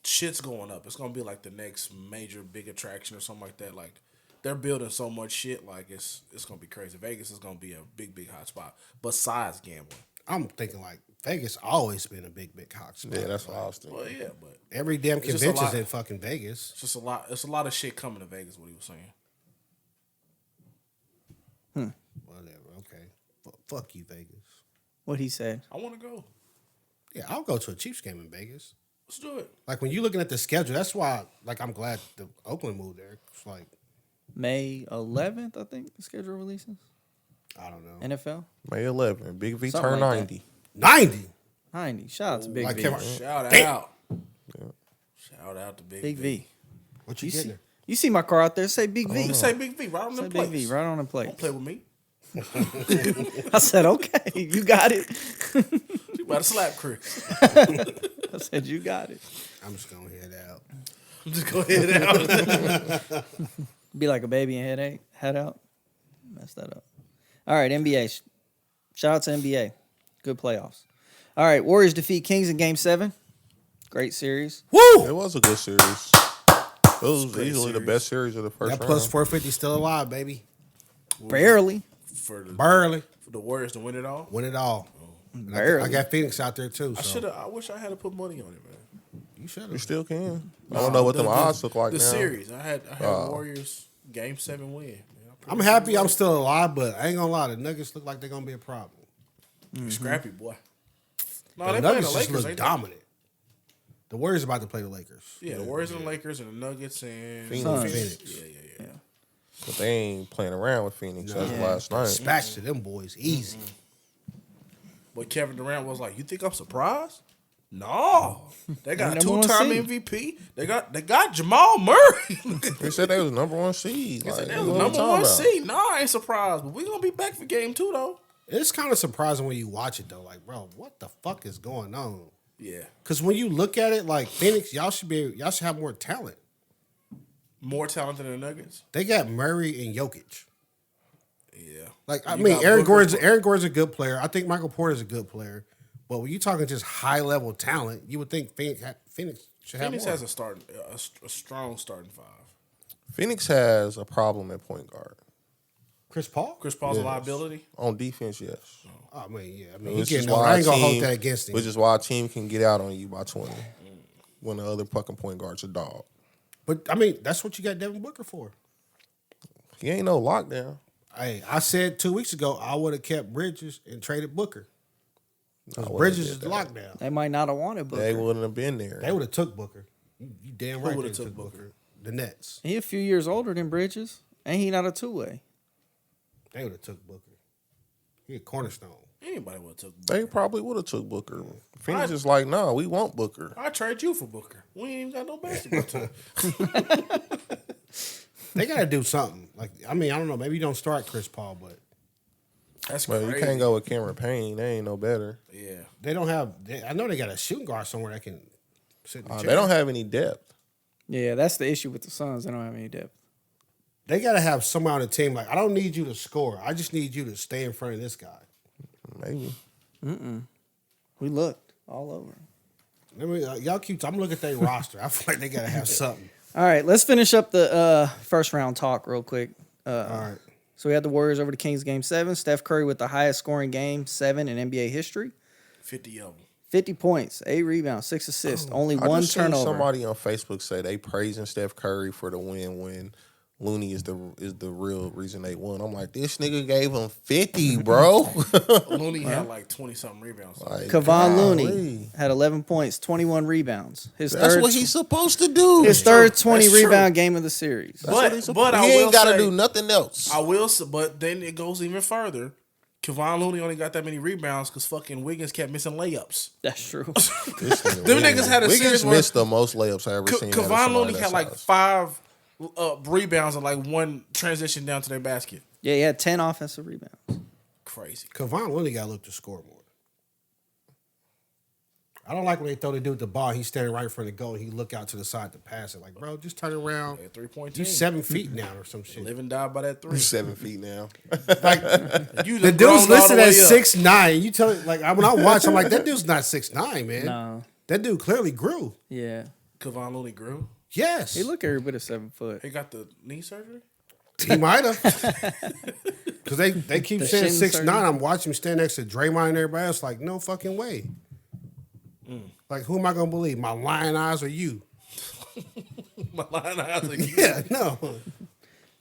"Shit's going up. It's gonna be like the next major big attraction or something like that. Like they're building so much shit, like it's gonna be crazy. Vegas is gonna be a big hot spot. Besides gambling, I'm thinking like Vegas always been a big hot spot. Yeah, that's what I was thinking. well, yeah, but Every damn It's just a convention's lot. in fucking Vegas. it's just a lot. It's a lot of shit coming to Vegas. What he was saying. Whatever, okay. Fuck you, Vegas. What he said. I want to go. Yeah, I'll go to a Chiefs game in Vegas. Let's do it. Like when you're looking at the schedule, that's why like I'm glad the Oakland moved there. It's like, May 11th, I think, the schedule releases. I don't know. NFL. May 11, Big V Something turn like that. 90. 90. 90. Shout out to Big Like V. Kevin- Shout Damn. out. Shout out to Big Big V. What you You see, getting? you see my car out there? Say Big V. You say Big V right on Say the Big place. V right on the plate. Don't play with me. I said, okay, you got it. You better slap Chris. I said, you got it. I'm just gonna head out. Just go ahead out. Be like a baby and head out. Mess that up. All right, NBA. Shout out to NBA. Good playoffs. All right, Warriors defeat Kings in Game 7. Great series. It was a good series. It was easily the best series of the first That round. plus 450 still alive, baby. Barely. for Barely. the Warriors to win it all. Win it all. And Barely. I got Phoenix out there too. So I wish I had to put money on it, man. you should You have. still can. I don't know what them odds look like The now. series. I had Warriors Game 7 win. Man, I'm happy I'm still alive, but I ain't gonna lie, the Nuggets look like they're gonna be a problem. Scrappy boy. No, The they playing Nuggets the just Lakers. look Ain't they? dominant. The Warriors about to play the Lakers. Yeah, the Warriors and the Lakers and the Nuggets and Phoenix. Phoenix. Yeah. But they ain't playing around with Phoenix as of last night. Dispatch to them boys easy. But Kevin Durant was like, "You think I'm surprised? No, they got Number one two-time seed. MVP. They got Jamal Murray. They said they was number 1 seed. They Like, said they what was we number talking one about? seed. No, I ain't surprised. But we gonna be back for Game 2 though. It's kind of surprising when you watch it though. Like, bro, what the fuck is going on? Yeah, Because when you look at it, like Phoenix, y'all should have more talent. more talented than the Nuggets. They got Murray and Jokic. Yeah, Like, I You mean, got Aaron Booker. Gordon's a good player. I think Michael Porter's a good player. But when you talking just high level talent, you would think Phoenix should have Phoenix more. has a strong starting five. Phoenix has a problem at point guard. Chris Paul. Chris Paul's a Yes. liability. On defense, yes. Oh, I mean, yeah. I mean, Which he is getting older. why I ain't gonna a hold team- that against him. Which is why a team can get out on you by 20 when the other fucking point guard's a dog. But I mean, that's what you got Devin Booker for. He ain't no lockdown. Hey, I said 2 weeks ago I would have kept Bridges and traded Booker. Because I wouldn't Bridges have is did the that. lockdown. They might not have wanted Booker. They wouldn't have been there. They would have took Booker. You damn right. would've they took Booker? The Nets. He a few years older than Bridges. Ain't he not a two-way? They would have took Booker. He a cornerstone. Anybody would have took They Booker. probably would have took Booker. Phoenix is like, nah, we want Booker. I trade you for Booker. We ain't even got no basketball team. They got to do something. Like, I mean, I don't know. Maybe you don't start Chris Paul, but That's But crazy. you can't go with Cameron Payne. They ain't no better. Yeah. they don't have. I know they got a shooting guard somewhere that can sit in the chair. They don't have any depth. Yeah, that's the issue with the Suns. They don't have any depth. They got to have someone on the team like, I don't need you to score. I just need you to stay in front of this guy. Maybe. We looked all over. I mean, y'all keep. I'm looking at their roster. I feel like they got to have something. All right, let's finish up the first round talk real quick. All right. So we had the Warriors over the Kings game 7. Steph Curry with the highest scoring game 7 in NBA history. 50 of them. 50 points, 8 rebounds, 6 assists, only I one just seen turnover. somebody on Facebook say they praising Steph Curry for the win when Looney is the real reason they won. I'm like, this nigga gave him 50, bro. Looney had like 20-something rebounds. Like, Kevon golly. Looney had 11 points, 21 rebounds. That's what he's supposed to do. His third 20 That's true. rebound game of the series. But I he will ain't got to say- do nothing else. But then it goes even further. Kevon Looney only got that many rebounds because fucking Wiggins kept missing layups. That's true. Them niggas had a Wiggins series where missed the most layups I ever seen. Kevon Looney had like 5 rebounds and like 1 transition down to their basket. Yeah, he had 10 offensive rebounds. Crazy. Kevon Looney got to look to score more. I don't like when they throw the dude with the ball. He's standing right in front of the goal. And he look out to the side to pass it. Like, bro, just turn around. Yeah, 3-point You team. 7 feet now or some shit. Live and die by that 3. 7 feet now. Like You the done dude's grown all the listed way as up. 6'9". You tell like when I watch, I'm like, that dude's not 6'9", man. No. That dude clearly grew. Yeah. Kevon Looney grew. Yes, He look every bit of 7 foot. He got the knee surgery. he might have. Because they keep The saying shin 6'9". surgery. I'm watching him stand next to Draymond and everybody else. Like, no fucking way. Like, who am I gonna believe? My lion eyes or you? My line eyes like Yeah, no. All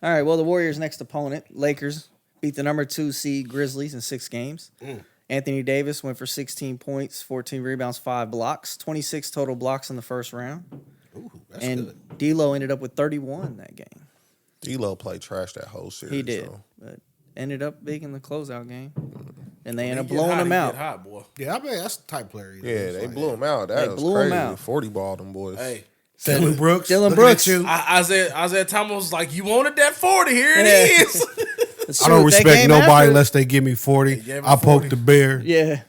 right, well, the Warriors' next opponent, Lakers, beat the number 2 seed Grizzlies in 6 games. Anthony Davis went for 16 points, 14 rebounds, 5 blocks, 26 total blocks in the first round. Ooh, that's And good. D'Lo ended up with 31 that game. D-Lo played trash that whole series. He did, So. but ended up big in the closeout game. And they He ended up get blowing hot, him he out. Get hot, boy. Yeah, I mean that's the type player. He Yeah, is. they Like, blew him out. That They was blew him crazy. out. 40 ball them boys. Hey, Dylan Brooks. Dylan looking Brooks. at you. Isaiah Thomas was like, "You wanted that 40? Here it Yeah. is." That's I don't true. That respect game nobody after- unless they give me 40. gave him I 40. poke the bear. Yeah.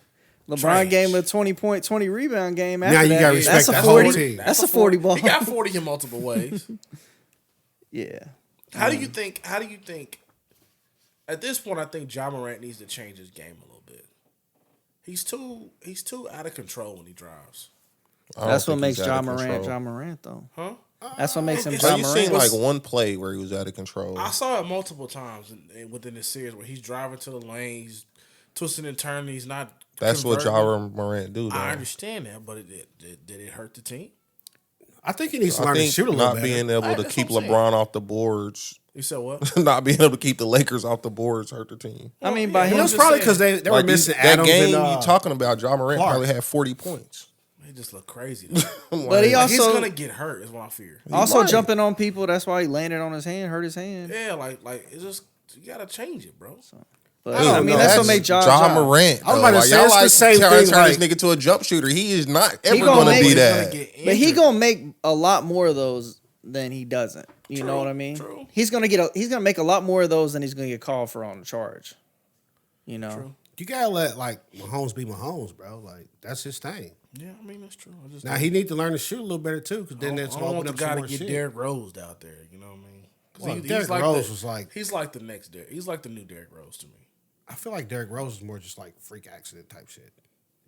LeBron Trash. gave him a 20-point, 20-rebound game after Now you that. gotta respect That's a the whole 40. team. That's a 40 ball. He got 40 in multiple ways. Yeah. How do you think? At this point, I think Ja Morant needs to change his game a little bit. He's too out of control when he drives. I don't That's what think makes he's Ja out of Morant control. Ja Morant, though. Huh? That's what makes him It's- Ja Have you seen Morant. like one play where he was out of control? I saw it multiple times within this series where he's driving to the lane, he's twisting and turning, he's not. That's what converting. Ja Morant do. Though. I understand that, but did it hurt the team? I think he needs to I learn to think shoot a little not better. being able to That's keep what I'm LeBron off the boards, You said what? not being able to keep the Lakers off the boards hurt the team. I mean, by Yeah, him It was just probably saying. because they were Like, missing that Adams game and you talking about, Ja Morant Clark. probably had 40 points. He just looked crazy. Though. But he Like, he's also gonna get hurt. Is what I fear. also might. jumping on people. That's why he landed on his hand, hurt his hand. Yeah, like it's just you gotta change it, bro. But I don't I mean, know. that's what makes Ja Ja Ja. Morant. I was though. about to Like, say, y'all it's the like same trying to thing, turn this like- nigga to a jump shooter. He is not ever gonna going to make- be He's that. gonna get But he injured. gonna make a lot more of those than he doesn't. You True, know what I mean? true. He's gonna make a lot more of those than he's gonna get called for on the charge. You know. True. You gotta let like Mahomes be Mahomes, bro. Like that's his thing. Yeah, I mean that's true. I just Now he need to learn to shoot a little better too, because then I that's don't gonna want open the up guy some to more get shit. Derrick Rose out there. You know what I mean? 'Cause Well, he's Derrick like Rose the, was like- he's like the next Derrick. He's like the new Derrick Rose to me. I feel like Derrick Rose is more just like freak accident type shit.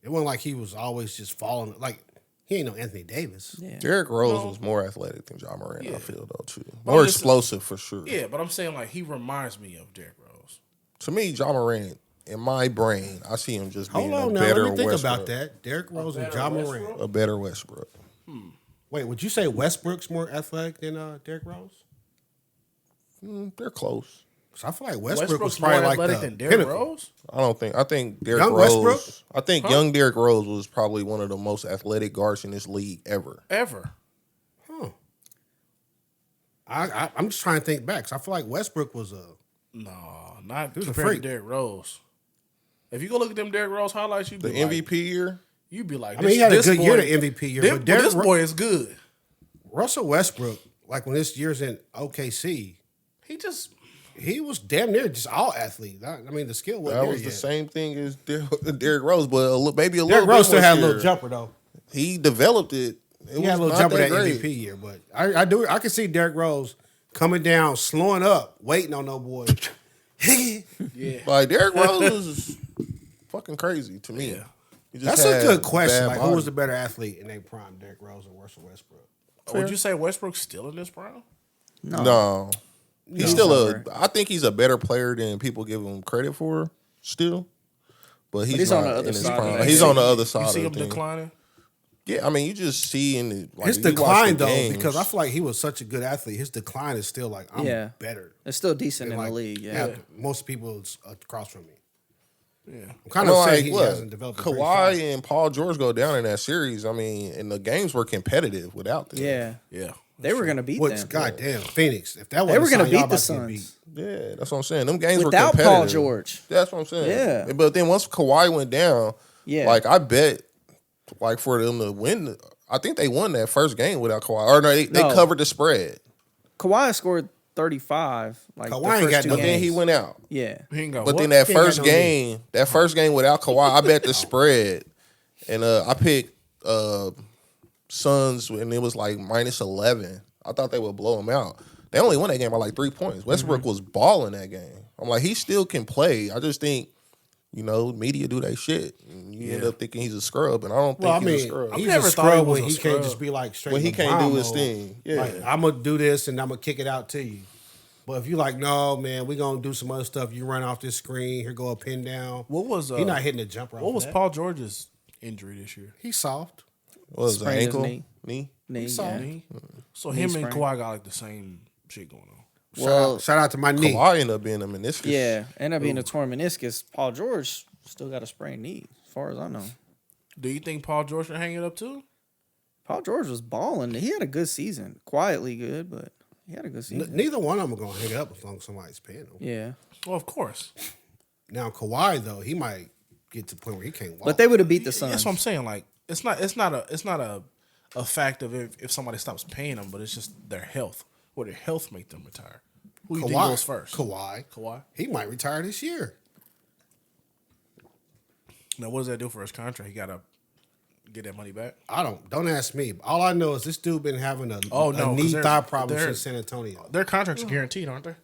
It wasn't like he was always just falling. Like he ain't no Anthony Davis. Yeah. Derrick Rose No. was more athletic than Ja Morant, I Yeah. feel, though, too. Well, More I'm just- explosive, for sure. Yeah, but I'm saying like he reminds me of Derrick Rose. To me, Ja Morant, in my brain, I see him just being Hold on a now, better let me think Westbrook. about that. Derrick Rose and better Ja Westbrook? Morant. A better Westbrook. Wait, would you say Westbrook's more athletic than Derrick Rose? They're close. Because I feel like Westbrook was Westbrook's more probably like athletic the than Derrick pinnacle. Rose. I think Derrick Young Rose. Westbrook? I think young Derrick Rose was probably one of the most athletic guards in this league ever. Ever. Huh. I'm just trying to think back. 'Cause I feel like Westbrook was a. No, not was a compared to freak. Derrick Rose. If you go look at them Derrick Rose highlights, you'd The be like, MVP year, you'd be like, I mean, he had a this good boy, year, the MVP year. This, But Derrick this boy is good. Russell Westbrook, like when his year's in OKC, He just he was damn near just all athlete. I mean, the skill wasn't that there was the yet. same thing as Derrick Rose, but maybe a Derrick little Rose bit still more had a little year. jumper though. He developed it. He had a little jumper that MVP year, but I can see Derrick Rose coming down, slowing up, waiting on no boy. Yeah. Like Derrick Rose is fucking crazy to me. Yeah. He just That's a had good question. bad Like, body. who was the better athlete in their prime, Derrick Rose or Russell Westbrook? Would you say Westbrook's still in this prime? No. He's still I think he's a better player than people give him credit for still. But he's on not the other in his side of prime. that. He's on the other side You of see the him thing. declining? Yeah, I mean, you just see in the like His you watch decline, the though, games. because I feel like he was such a good athlete, his decline is still like, I'm better. It's still decent than, in like, the league. Yeah. most people across from me. Yeah. I'm kind of Well, saying like, he what? hasn't developed a great Kawhi shot. and Paul George go down in that series. I mean, and the games were competitive without them. Yeah. Yeah. They were going to beat What's them. goddamn Phoenix? If that They wasn't were going to y'all beat the about to get beat. Suns. Yeah, that's what I'm saying. Them games Without were competitive. Paul George. That's what I'm saying. Yeah. But then once Kawhi went down, Yeah. like I bet, like for them to win, I think they won that first game without Kawhi. Or no, they No. covered the spread. Kawhi scored 35. Like Kawhi the ain't first got two no But then he games. went out. Yeah. He ain't got But what? then that He ain't first got no game, without Kawhi, I bet the spread, and I picked Suns, and it was like -11. I thought they would blow them out. They only won that game by like 3 points. Westbrook was balling that game. I'm like, he still can play. I just think, media do that shit. And you end up thinking he's a scrub, and I don't think Well, I he's a mean, scrub. he's never a thought he scrub was when a he can't scrub. just be like straight. When he can't LeBron do his mode. thing. Yeah. Like, I'm gonna do this and I'm gonna kick it out to you. But if you like, no, man, we gonna do some other stuff. You run off this screen. Here go a pin down. What was He not hitting the jumper. What was Paul George's injury this year? He's soft. What was it, Sprained his ankle? knee. Knee? Knee, saw yeah. Knee? So him and sprain. Kawhi got like the same shit going on. Well, Shout out to my knee. Kawhi ended up being a meniscus. yeah. Ended up being a torn meniscus. Paul George still got a sprained knee, as far as I know. Do you think Paul George should hang it up too? Paul George was balling. He had a good season. Quietly good, but he had a good season. Neither one of them are gonna hang it up as long as somebody's paying him. Yeah. Well, of course. Now Kawhi though, he might get to the point where he can't walk. But they would have beat the Suns. That's what I'm saying. Like it's not a fact of if somebody stops paying them, but it's just their health. Will their health make them retire? Who do you think goes first? Kawhi. He might retire this year. Now, what does that do for his contract? He gotta get that money back. Don't ask me. All I know is this dude been having a knee 'cause thigh problem they're- since San Antonio. Their contracts are guaranteed, aren't they?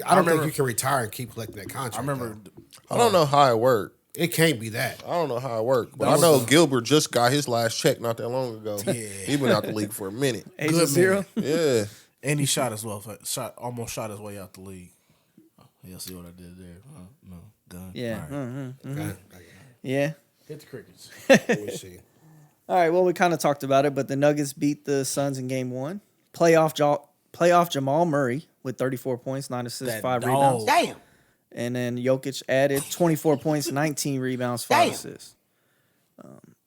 I don't remember- think you can retire and keep collecting that contract. I remember. though. I don't know how it worked. It can't be that. I don't know how it worked, but I know Gilbert just got his last check not that long ago. Yeah. He been out the league for a minute. Agent Good Zero. Yeah. And he shot as well. Almost shot his way out the league. Oh, you'll see what I did there. No, gun. Yeah. All right. Yeah. Hit the crickets. Let me see. All right. Well, we kind of talked about it, but the Nuggets beat the Suns in Game 1. Playoff Jamal Murray with 34 points, 9 assists, That 5 dog. rebounds. Damn. And then Jokic added 24 points, 19 rebounds, 5 Damn. assists.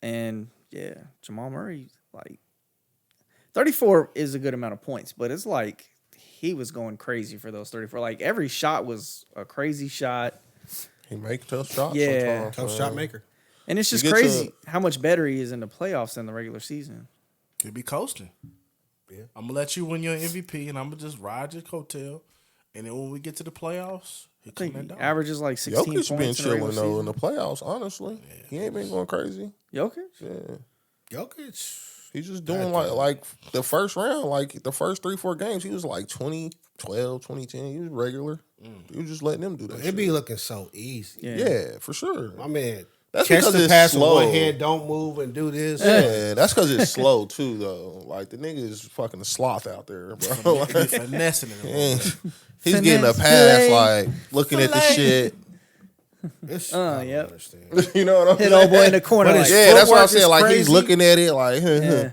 And yeah, Jamal Murray, like 34 is a good amount of points, but it's like he was going crazy for those 34. Like every shot was a crazy shot. He make tough shots Yeah. sometimes. Tough man. shot maker. And it's just get crazy how much better he is in the playoffs than the regular season. He'll be coasting. Yeah. I'm gonna let you win your MVP, and I'm gonna just ride your coattail. And then when we get to the playoffs, he I come think that he down. averages like 16 Jokic been points in the regular chilling though in season. the playoffs. Honestly, he ain't been going crazy. Jokic? Yeah, Jokic. he's just doing like the first round, like the first 3-4 games. He was like 2012, 2010. He was regular. He was just letting them do that. It shit. be looking so easy. Yeah, for sure. My man, That's catch because the it's pass with slow. one hand, don't move, and do this. Yeah, that's because it's slow too, though. Like the nigga is fucking a sloth out there, bro. He Like, finessing it. a little bit. he's getting a Finesse, pass, fillet. like looking at the shit. It's, I don't yep. understand. You know what I'm Hit saying? old boy in the corner. But Like, it's- Yeah, that's what I'm Footwork saying. is Like he's crazy. looking at it, like yeah.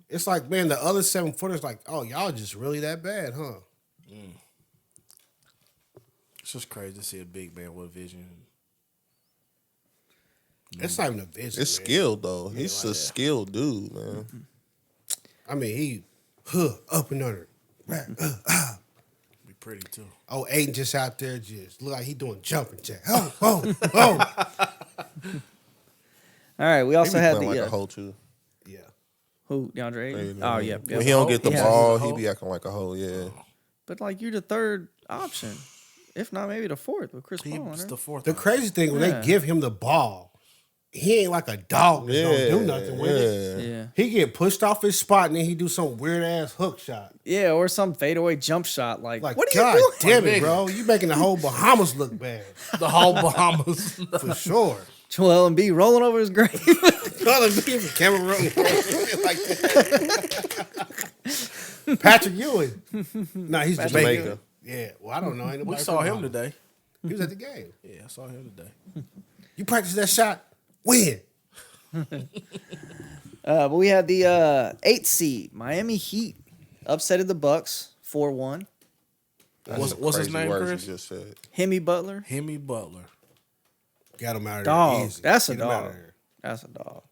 It's like, man, the other 7-footers, like, oh, y'all just really that bad, huh? It's just crazy to see a big man with vision. It's not even a vision. it's man. skilled though. He's a skilled dude, man. I mean, he up and under. Be pretty too. Oh, Aiden just out there just look like he doing jumping jack. Oh. All right, we He also be had playing the like a hoe too. Yeah. who DeAndre Ayton? Yeah, Oh yeah, When he don't get the Yeah. ball, He's a he hoe. be acting like a hoe. Yeah. But like you're the third option, if not maybe the fourth with Chris Paul. in He's there. the fourth. The crazy thing, when Yeah. they give him the ball, he ain't like a dog that's gonna do nothing with it. Yeah. He get pushed off his spot and then he do some weird ass hook shot. Yeah, or some fadeaway jump shot. Like what are God you doing? damn it, bro! You making the whole Bahamas look bad The whole Bahamas. for sure. Joel Embiid rolling over his grave. Calling me from Cameroon like that. Patrick Ewing. No, he's Jamaica. Jamaica. Yeah. Well, I don't know. Ain't We nobody saw from him Bahamas. today. He was at the game. Yeah, I saw him today. You practice that shot, win. But we had the 8th seed Miami Heat upsetted the Bucks 4-1. What's his Crazy name, words Chris? you just said. Hemi Butler. Hemi Butler. Got him out of Dog. there easy. That's a Get him out dog. of there. That's a dog.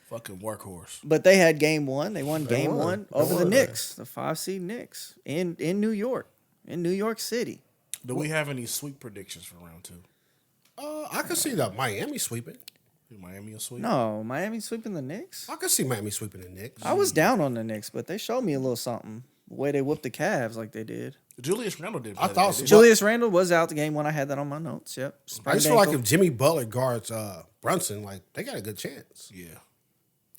Fucking workhorse. But they had game one. They won game won. one They over the won. Knicks, the 5 seed Knicks in New York, in New York City. Do we have any sweep predictions for round 2? I can see the Miami sweeping. Is Miami a sweep? No, Miami sweeping the Knicks. I can see Miami sweeping the Knicks. I was down on the Knicks, but they showed me a little something. The way they whooped the Cavs like they did. Julius Randle did. I thought so. Julius Randle was out the game when I had that on my notes. Yep. I Sprained just feel like ankle. if Jimmy Butler guards Brunson, like they got a good chance. Yeah.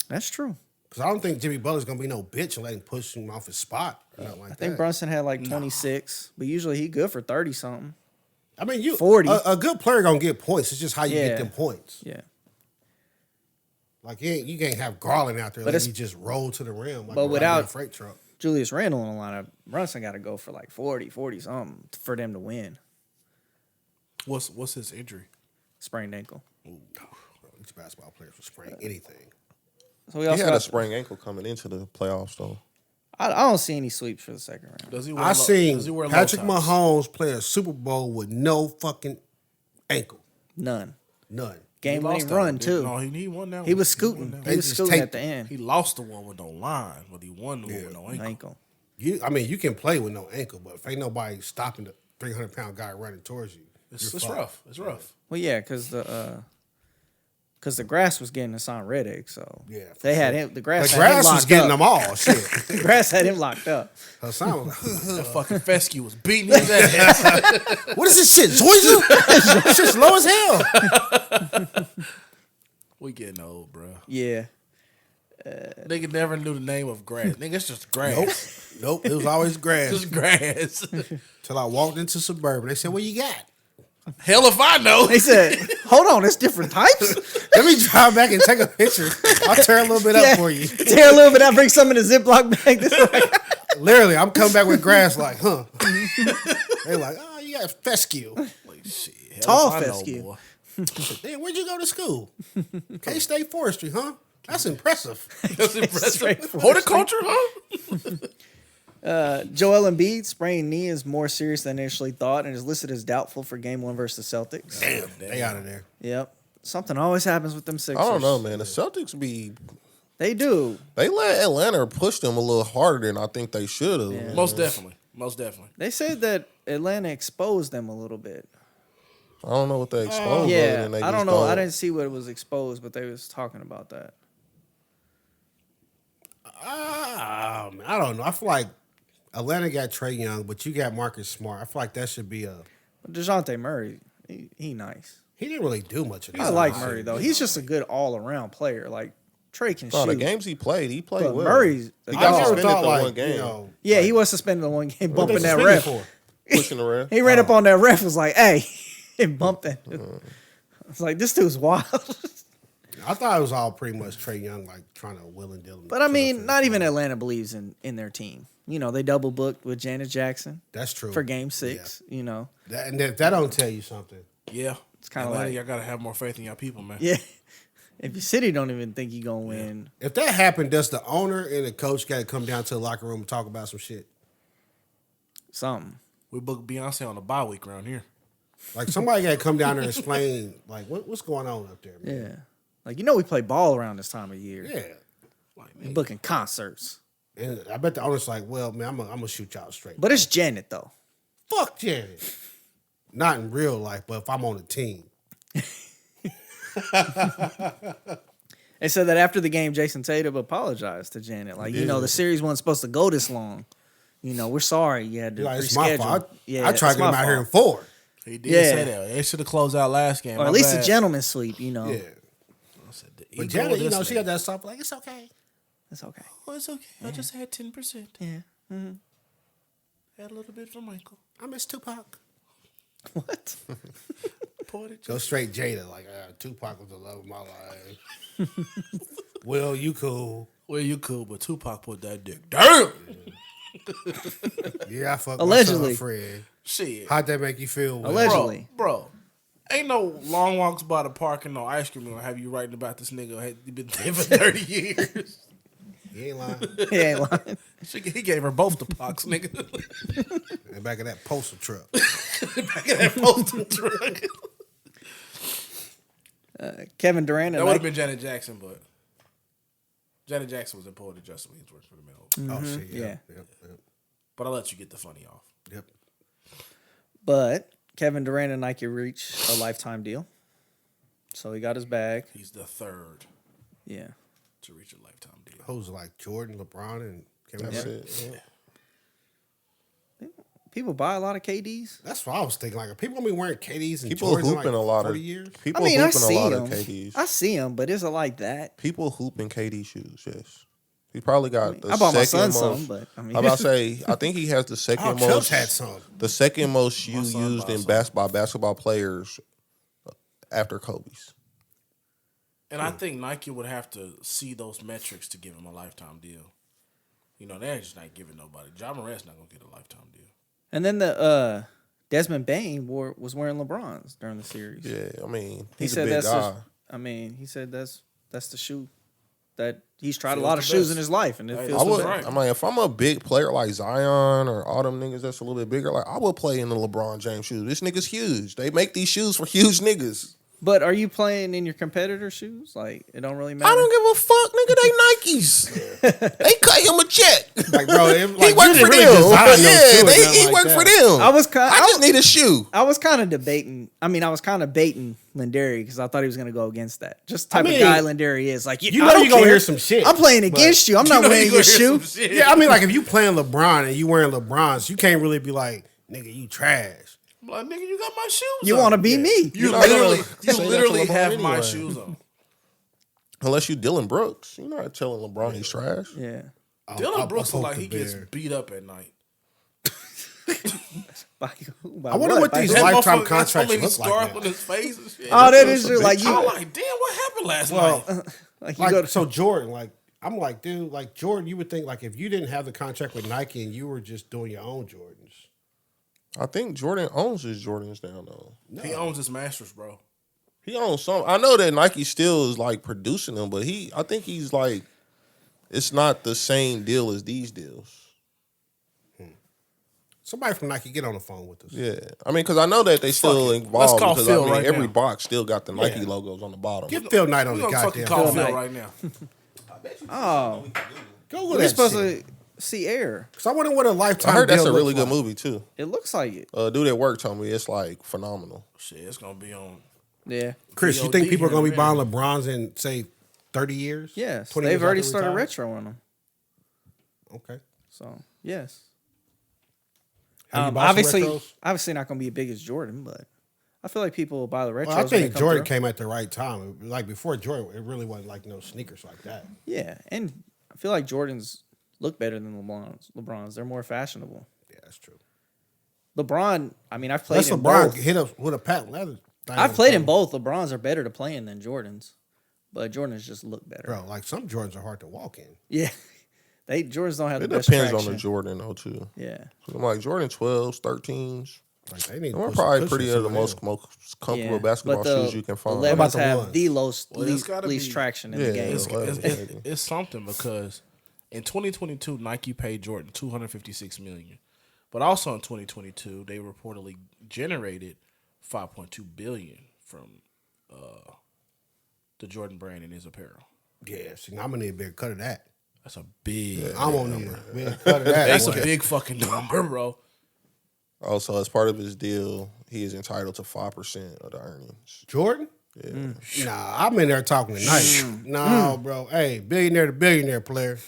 That's true. Because I don't think Jimmy Butler's gonna be no bitch and let him push him off his spot. Or nothing like I think that. Brunson had like 26, but usually he good for 30 something. I mean, you 40. A good player gonna get points. It's just how you Yeah. get them points. Yeah. Like you can't have Garland out there But and it's- you just roll to the rim. Like but a without- goddamn freight truck. Julius Randle in the lineup, Brunson got to go for like 40 something for them to win. What's his injury? Sprained ankle. These basketball players will sprain anything. So we He also had a got, sprained ankle coming into the playoffs, though. I don't see any sweeps for the second round. Does he wear I does seen he wear low Patrick tops? Mahomes play a Super Bowl with no fucking ankle. None. None. Game He lost winning that run one, too. No, he won that one. He was won scooting. that He one. was just scooting taped at the end. He lost the one with no line, but he won the one with no ankle. Ankle. You can play with no ankle, but if ain't nobody stopping the 300-pound guy running towards you, It's you're fucked. rough. It's rough. Well, yeah, because the grass was getting Hassan Reddick, so Yeah, for they had sure. him. The grass, The had him grass was locked getting up. them all. Shit. The grass had him locked up. Hassan was like, That fucking fescue was beating his ass. what is this shit? Georgia? This shit's low as hell. We getting old, bro. Yeah, Nigga never knew the name of grass. Nigga, it's just grass. Nope. It was always grass. Just grass. Till I walked into suburban. They said, "What you got?" Hell if I know. they said, "Hold on, there's different types." Let me drive back and take a picture. I'll tear a little bit up for you. Tear a little bit. I bring some in a Ziploc bag. This is like, Literally, I'm coming back with grass like, huh? They're like, oh, you got fescue. Like, shit, hell Tall if I know, fescue. boy. Damn, where'd you go to school? K-State Forestry, huh? That's impressive. That's impressive. Straight from Horticulture, huh? Joel Embiid sprained knee is more serious than initially thought and is listed as doubtful for Game 1 versus the Celtics. Damn, they out of there. Yep. Something always happens with them Sixers. I don't know, man. The Celtics They do. they let Atlanta push them a little harder than I think they should have. Yeah. Most definitely. Most definitely. They said that Atlanta exposed them a little bit. I don't know what they exposed. Yeah, other than they I don't just know. I didn't see what was exposed, but they was talking about that. I don't know. I feel like Atlanta got Trae Young, but you got Marcus Smart. I feel like that should be a. But DeJounte Murray, he nice. He didn't really do much of that. I like Murray though. He's just a good all around player. Like Trey can Oh, shoot. the games he played But well. Murray's a he dog. got I never suspended thought for like one game. you know. Yeah, he was suspended in one game, What they bumping that suspended ref. for? pushing the ref. He ran up on that ref, was like, "Hey," and bumped that. It's like this dude's wild. I thought it was all pretty much Trae Young, like trying to will and deal. But I mean, not even Atlanta believes in their team. You know, they double booked with Janet Jackson That's true for Game 6. You know, And that don't tell you something. Yeah. It's kinda Atlanta, like- y'all gotta have more faith in y'all people, man. yeah. If your city don't even think you gonna win, If that happened, does the owner and the coach got to come down to the locker room and talk about some shit? something. We booked Beyonce on a bye week around here. Like somebody got to come down there and explain, like what's going on up there, man? Yeah. Like, you know, we play ball around this time of year. Yeah. Like, We booking concerts. And I bet the owner's like, well, man, I'm gonna shoot y'all straight. But it's Janet, though. Fuck Janet. Not in real life, but if I'm on the team. They said that after the game, Jason Tatum apologized to Janet. Like, you know, the series wasn't supposed to go this long. You know, we're sorry you had to Like, reschedule. it's my fault. Yeah, I tried it's to get him my out here in fault. 4. he did Yeah. say that. They should have closed out last game. Or My at least bad. a gentleman's sweep, you know. Yeah. But Janet, you know, she got that soft like, it's okay. It's okay. Oh, it's okay. I just had 10%. Yeah. Had a little bit for Michael. I miss Tupac. What? Poured it. Go straight Jada, like, Tupac was the love of my life. Will, you cool. Well, you cool, but Tupac put that dick. Damn! Yeah, I fuck Allegedly. my son Fred. Shit. How'd that make you feel? Will? Allegedly. Bro, ain't no long walks by the park and no ice cream gonna have you writing about this nigga had been dead for 30 years. He ain't lying. He ain't lying. He gave her both the pox, nigga. And back of that postal truck. Back in that postal truck. Kevin Durant and That would have Nike. been Janet Jackson, but Janet Jackson was in Poetic Justice when he was working for the Mail. Oh, shit. Yeah. Yep. But I'll let you get the funny off. Yep. But Kevin Durant and Nike reached a lifetime deal. So he got his bag. He's the third Yeah. to reach a lifetime deal. Who's like Jordan, LeBron, and Kevin That's Durant? it. Yeah. People buy a lot of KDs. That's what I was thinking. Like, people gonna be wearing KDs and People Jordans in hooping like a lot 40 of years? people I mean, I hooping a see lot them. of KDs. I see them, but is it like that? People hooping KD shoes. Yes, he probably got the I bought my second son most. some, but I mean, I'm about to say, I think he has the second Oh, most. Chubbs had some. The second most shoe son used bought in some. basketball players after Kobe's. And I think Nike would have to see those metrics to give him a lifetime deal. You know, they're just not giving nobody. John Morant's not going to get a lifetime deal. and then the Desmond Bain was wearing LeBrons during the series. Yeah, I mean, He he's a said big that's guy. he said that's the shoe that he's tried Feels a lot of the shoes best. in his life, and it Hey, feels I the would. best. right. I'm like, if I'm a big player like Zion or all them niggas that's a little bit bigger, like I would play in the LeBron James shoes. This nigga's huge. They make these shoes for huge niggas. But are you playing in your competitor shoes? Like it don't really matter. I don't give a fuck, nigga. They Nikes. They cut him a check. Like, bro, it, like, He worked you for didn't them. really design those Yeah, shoes, nothing he like worked that. for them. I was kind. I just need a shoe. I was kind of debating. I mean, I was kind of baiting Lindari because I thought he was going to go against that. Just the type I mean, of guy Lindari is. Like You I know don't you're going to care. hear some shit. I'm playing but- against you. I'm not wearing your shoe. Yeah, I mean, like, if you playing LeBron and you wearing LeBrons, you can't really be like, nigga, you trash. I'm like, nigga, you got my shoes You on. want to be me? You not gonna literally, say that to LeBron have my anyway. shoes on. Unless you Dylan Brooks. You're not telling LeBron he's trash. Yeah. Dylan Brooks I'll look like poke he the gets bear. beat up at night. By I wonder what By these who? like- Lifetime motherfucker got so contracts many look like scars now. on his face and shit. Oh, that is just like you. I'm like, damn, what happened last Well, night? Like you like, go to, so Jordan, like, I'm like, dude, like, Jordan, you would think, like, if you didn't have the contract with Nike and you were just doing your own Jordans. I think Jordan owns his Jordans now, though. He owns his masters, bro. He owns some. I know that Nike still is like producing them, but I think he's like, it's not the same deal as these deals. Somebody from Nike, get on the phone with us. Yeah, I mean, because I know that they still it. involved. Let's call because Phil I mean, right every now. box still got the Nike Yeah. logos on the bottom. Get Phil Knight on We the gonna fucking goddamn call phone. Phil Knight. right now. oh, Google we're that supposed shit. to see Air. Because I wonder what a I lifetime heard that's deal a really looks good like. movie too. It looks like it. Dude at work told me it's like phenomenal. Shit, it's gonna be on. Yeah. Chris, you VOD think people are here going in to a be buying minute. LeBrons in, say, 30 years? Yes. 20 They've years already after started retire? retroing them. Okay. So yes. Have you bought some Obviously retros? not going to be as big as Jordan, but I feel like people will buy the retros. Well, I when they think come Jordan through. came at the right time. Like, before Jordan, it really wasn't like no sneakers like that. Yeah, and I feel like Jordans look better than LeBron's. They're more fashionable. Yeah, that's true. LeBron, I mean, I've played Unless in LeBron both. hit up with a patent leather thing. I've played in both. LeBron's are better to play in than Jordans, but Jordans just look better. Bro, like, some Jordans are hard to walk in. Yeah, Jordans don't have It the best depends on traction. the Jordan though too. Yeah, I'm like Jordan 12s, 13s. Like, they need to They're put some probably cushions pretty in the my most hand. comfortable yeah. basketball But the shoes you can find. 11s about the have ones? the lowest, Well, it's gotta least be- traction in Yeah, the game. it's like- It's something because in 2022 Nike paid Jordan $256 million, but also in 2022 they reportedly generated $5.2 billion from the Jordan brand in his apparel. Yeah, see, I'm going to need a bigger cut of that. That's a big. I'm going to need a bigger cut of that. That's a boy. big fucking number, bro. Also, as part of his deal, he is entitled to 5% of the earnings. Jordan? Yeah. Nah, I'm in there talking tonight. No, bro. Hey, billionaire to billionaire player.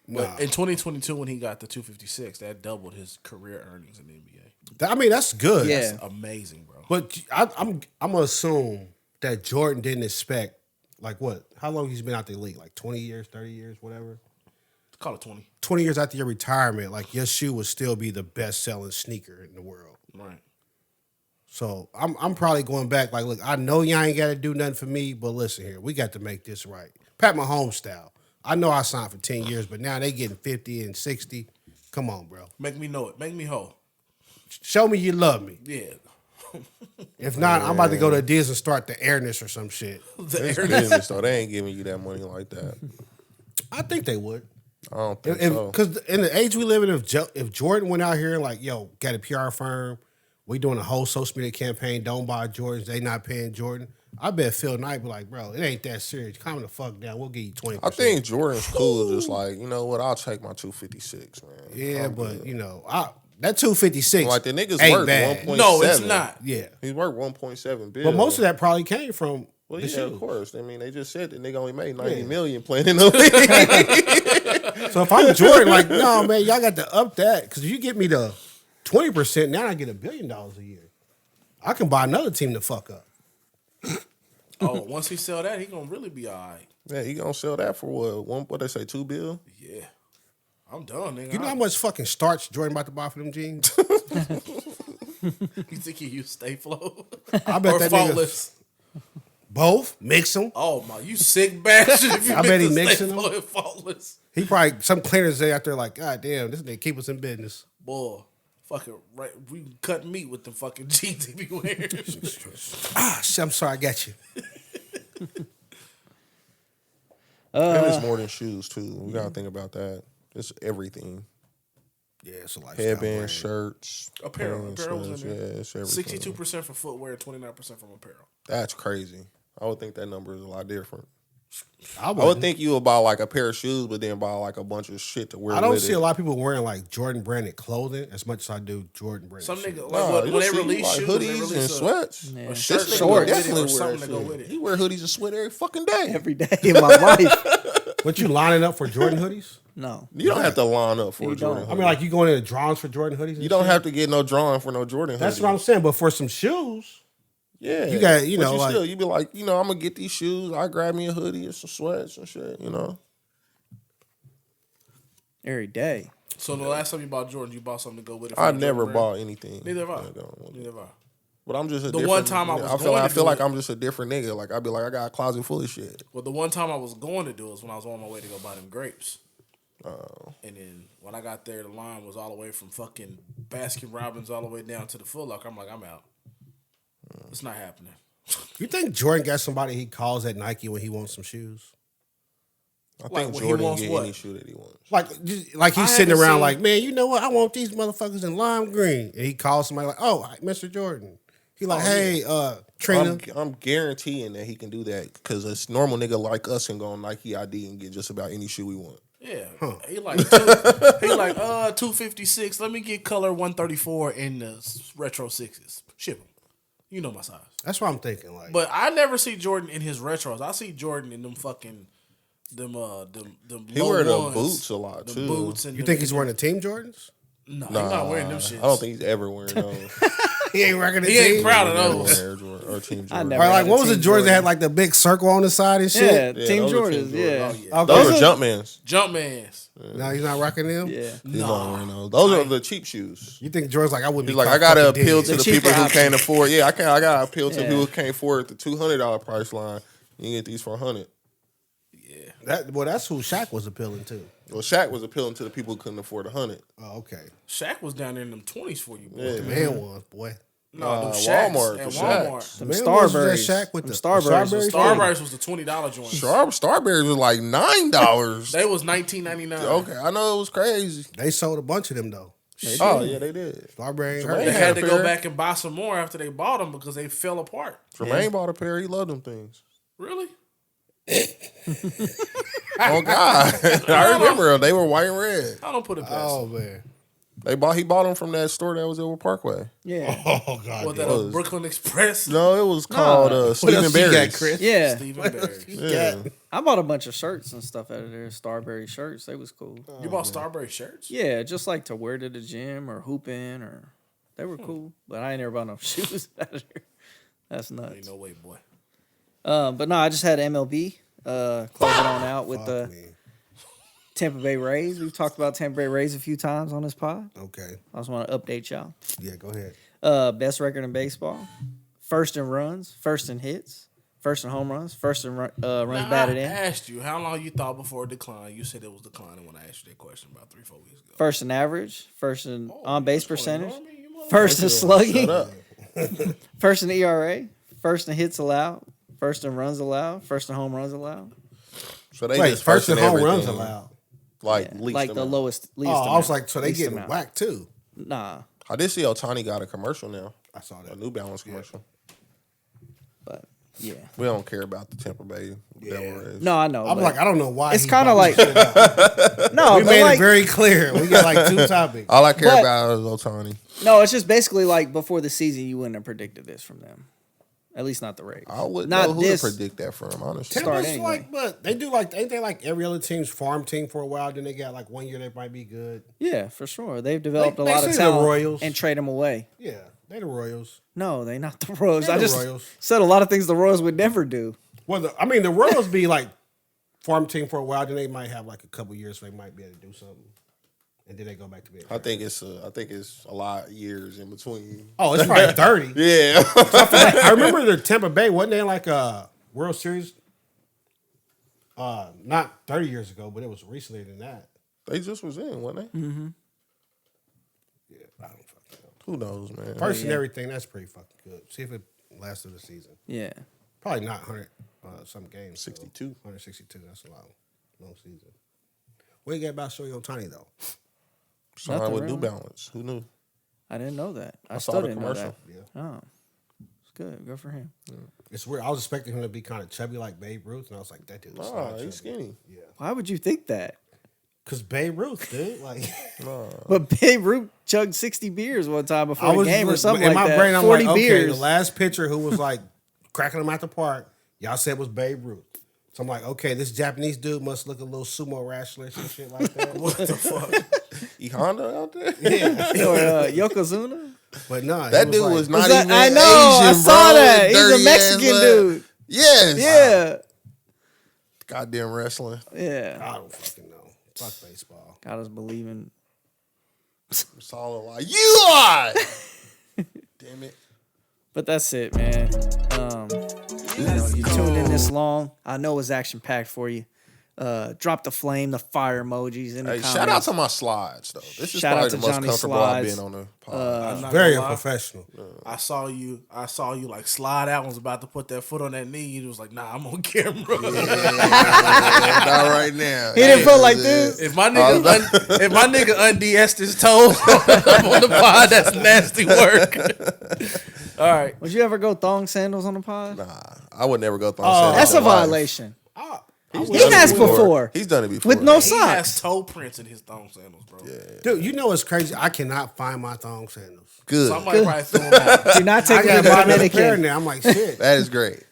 But in 2022 when he got the 256, that doubled his career earnings in the NBA. I mean, that's good. Yeah. That's amazing, bro. But I'm gonna assume that Jordan didn't expect. Like what? How long he's been out the league? Like 20 years, 30 years, whatever. Call it 20. 20 years after your retirement, like your shoe would still be the best selling sneaker in the world. Right. So I'm probably going back. Like, look, I know y'all ain't got to do nothing for me, but listen here, we got to make this right. Pat Mahomes style. I know I signed for 10 years, but now they getting 50 and 60. Come on, bro. Make me know it. Make me whole. Show me you love me. Yeah. If not, I'm about to go to Disney and start the airness or some shit. The It's air- business, though. They ain't giving you that money like that. I think they would. I don't think so. Because in the age we live in, if Jordan went out here and like, yo, got a PR firm, we doing a whole social media campaign, don't buy Jordans, they not paying Jordan, I bet Phil Knight be like, bro, it ain't that serious. Calm the fuck down. We'll give you 20%. I think Jordan's cool. Just like, you know what? I'll take my 256, man. Yeah, I'm but good. you know, that 256 Like the niggas ain't worth bad. 1.7. No, it's not. Yeah. He's worth 1.7 billion. But most of that probably came from well, the yeah, shoe. of course. I mean, they just said the nigga only made 90 Yeah. million playing in the league. So if I'm Jordan, like, no, man, y'all got to up that. Because if you get me the 20%, now I get $1 billion a year. I can buy another team to fuck up. Oh, once he sell that, he gonna really be all right. Yeah, he gonna sell that for what they say, $2 billion? Yeah. I'm done, nigga. You know how much fucking starch Jordan about to buy for them jeans? You think he used Stay Flow? I bet or that Faultless? Both. Mix them. Oh my, you sick bastard! If you I bet he mix mixing Stay them. Flow and Faultless. He probably, some cleaners say out there like, God damn, this nigga keep us in business. Boy, fucking right. We cut meat with the fucking jeans he be wearing. Shit, I'm sorry, I got you. And it's more than shoes, too. We gotta think about that. It's everything. Yeah, it's a lifestyle. Headband, brand. shirts. Apparel pants, was in sweats, there. Yeah, it's everything. 62% for footwear, 29% from apparel. That's crazy. I would think that number is a lot different. I I would think you would buy like a pair of shoes, but then buy like a bunch of shit to wear. I don't with see it. a lot of people wearing like Jordan branded clothing as much as I do Jordan branded. Some shit. nigga, like Nah, when you'll they see, release like, shoes, they hoodies release and a sweats. Yeah. shirt This to nigga go with it definitely or wear something to that go shit. with it. He wear hoodies and sweat every fucking day. Every day in my life. But you lining up for Jordan hoodies? No. You don't have to line up for You a Jordan don't. I hoodie. mean, like you going into drawings for Jordan hoodies? And You don't shit? have to get no drawing for no Jordan That's hoodie. what I'm saying. But for some shoes, Yeah, You got- you But know, like- still, you be like, you know, I'm gonna get these shoes. I grab me a hoodie and some sweats and shit. You know, Every day. So the last time you bought Jordan, you bought something to go with it. I from the never Jordan bought brand? anything. Neither have I. That don't- Neither have I. But I'm just a The different, one time I was I feel, going I to feel do like it- I'm just a different nigga. Like I'd be like, I got a closet full of shit. Well, the one time I was going to do it was when I was on my way to go buy them grapes. And then when I got there, the line was all the way from fucking Baskin Robbins all the way down to the Foot Locker. I'm like, I'm out. It's not happening. you think Jordan got somebody he calls at Nike when he wants some shoes? I Like, think when he Jordan wants get what? any shoe that he wants. Like I he's sitting haven't around seen- like, man, you know what? I want these motherfuckers in lime green. And he calls somebody like, oh, Mr. Jordan. He like, hey, Trina. I'm guaranteeing that he can do that because a normal nigga like us can go on Nike ID and get just about any shoe we want. Yeah. He like 256. Let me get color 134 in the retro 6s. Ship them. You know my size. That's what I'm thinking. Like, But I never see Jordan in his retros. I see Jordan in them fucking them He low wear the ones, boots a lot the too. boots and you think he's wearing the team Jordans? No, he's not wearing them shits. I don't think he's ever wearing those. He ain't rocking the He team. ain't proud of Never those. wear Jordan or Team I Jordan. never- Or like, what was the Team Jordans Jordan. that had like the big circle on the side and Yeah, shit? Yeah, Team those are Jordans. Team Yeah. Jordans. Oh, yeah. Okay. Those are Jumpmans. Jumpmans. No, he's not rocking them. Yeah. He's not wearing those. Those are the cheap shoes. You think Jordan's like, I wouldn't He's be like, caught I gotta fucking appeal dead. to the cheaper people who option. can't afford. Yeah, I gotta appeal to Yeah. people who can't afford the $200 price line. You can get these for $100. That's who Shaq was appealing to. Well, Shaq was appealing to the people who couldn't afford $100. Oh, okay. Shaq was down there in them 20s for you, boy. Yeah. The man was, boy. No, them Shaqs Walmart, at the Walmart. Shaqs. The Them man was Starburys. that Shaq with Them the Starburys. Starburys. Starburys was the $20 joint. Starberries was like $9. They was $19.99. Okay, I know it was crazy. They sold a bunch of them though. Oh yeah, they did. Starburry ain't Jermaine They hurt. had to a go pair. back and buy some more after they bought them because they fell apart. Jermaine bought a pair. He loved them things. Really? Oh God, I remember them. They were white and red. I don't put it past Oh them. man. He bought them from that store that was over Parkway. Yeah. Oh god. What, damn. that was- Brooklyn Express? No, it was called What Stephen else you got, Barry's. Chris? Yeah. Stephen Barry's. Yeah. I bought a bunch of shirts and stuff out of there. Starberry shirts. They was cool. You bought Starberry shirts? Yeah, just like to wear to the gym or hooping or they were cool. But I ain't never bought no shoes out of there. That's Ain't nuts. no way, boy. But no, I just had MLB closing on out with the me. Tampa Bay Rays. We've talked about Tampa Bay Rays a few times on this pod. Okay. I just want to update y'all. Yeah, go ahead. Best record in baseball. First in runs, first in hits, first in home runs, first in runs batted I in. asked you how long you thought before it declined. You said it was declining when I asked you that question about 3-4 weeks ago. First in average, first in on base You just wanna percentage, ignore me, you motherfucker. first in slugging, Shut up. first in ERA, first in hits allowed, first in runs allowed, first in home runs allowed. So they Wait, just first and home everything. runs allowed. Like, Yeah, least like the amount. lowest, least. Oh, I amount, was like, so they least getting amount. whacked too. Nah, I did see Otani got a commercial now. I saw A that. New Balance commercial. but yeah. We don't care about the Tampa Bay Devil Rays. No, I know. I'm but like, I don't know why. it's he kind of brought like this shit up. no, We but made like, it very clear. We got like 2 topics. All I care But- about is Otani. no, it's just basically like before the season, you wouldn't have predicted this from them. At least not the Rays. I wouldn't not know who this. to predict that from, honestly. Start Tampa's anyway. like, but they do like, ain't they like every other team's farm team for a while? Then they got like 1 year they might be good. Yeah, for sure. They've developed They a lot say of the talent Royals. and trade them away. Yeah, they the Royals. No, they not the Royals. They're I the just Royals. said a lot of things the Royals would never do. Well, the Royals be like farm team for a while. Then they might have like a couple years, so they might be able to do something, and then they go back to being. I think it's a lot of years in between. Oh, it's probably 30. Yeah. I remember the Tampa Bay, wasn't they like a World Series? Not 30 years ago, but it was recently than that. They just was in, wasn't they? Mm-hmm. Yeah, I don't fucking know. Who knows, man? First and everything, that's pretty fucking good. See if it lasts through the season. Yeah. Probably not 100 some games. 62. 162, that's a long season. What you get about Shohei Ohtani, though? Signed Nothing with really. New Balance. Who knew? I didn't know that. I saw still the didn't know that. commercial. Yeah. Oh. It's good. Good for him. It's weird. I was expecting him to be kind of chubby like Babe Ruth, and I was like, that dude's Nah, not he's chubby. skinny. Yeah. Why would you think that? Because Babe Ruth, dude. Like, But Babe Ruth chugged 60 beers one time before I the was game or just- something in like my that. brain, I'm 40 like, okay, beers. the last pitcher who was like cracking them out the park, y'all said was Babe Ruth. So I'm like, okay, this Japanese dude must look a little sumo wrestler and shit like that. What the fuck? E Honda out there? Yeah. or Yokozuna? But no, That dude was not that- even I know, I Asian, saw bro. that. He's a Dirty Mexican ass dude. Yes. Yeah. Goddamn wrestling. Yeah. I don't fucking know. Fuck baseball. Got us believing. It's all a lie. You lie. Damn it. But that's it, man. You tuned in this long. I know it's action packed for you. Drop the flame, the fire emojis in the Hey, comments. shout out to my slides though. This is Shout probably out the to most Johnny comfortable Slides. I've been on the pod. I'm not Very gonna lie. unprofessional. I saw you like slide out and was about to put that foot on that knee. You was like, nah, I'm on camera. Not right now. He didn't feel like this. If my nigga undiest his toes on the pod, that's nasty work. All right. Would you ever go thong sandals on the pod? Nah, I would never go through. That's a violation. He He has before. He's done it before. With no He socks. has toe prints in his thong sandals, bro. Dude, you know what's crazy? I cannot find my thong sandals. Good. Somebody probably threw them out. Do not I take it to got the mine in a pair Dominican. now. I'm like, shit. That is great.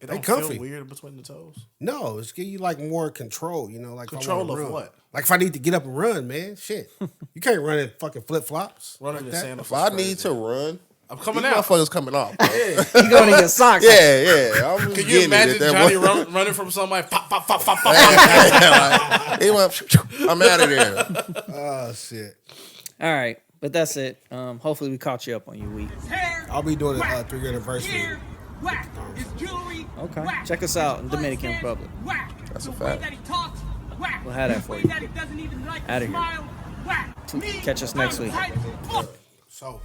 It don't comfy. feel weird between the toes. No, it's give you like more control, you know, like if I Control wanna of run. what? Like if I need to get up and run, man, shit. You can't run in fucking flip flops. Running like in that. sandals. If I need to run, I'm coming these out. motherfuckers coming off. Bro. You going in your socks. Yeah. I'm just Can you getting imagine it at Johnny that running from somebody? Pop, pop, pop, pop, pop, pop. point. He went, I'm out of there. Oh shit. All right. But that's it. Hopefully we caught you up on your week. I'll be doing a 3-year anniversary. Okay. Check us out in Dominican Republic. That's a fact. We'll have that for you. Out of here. Catch us next week. So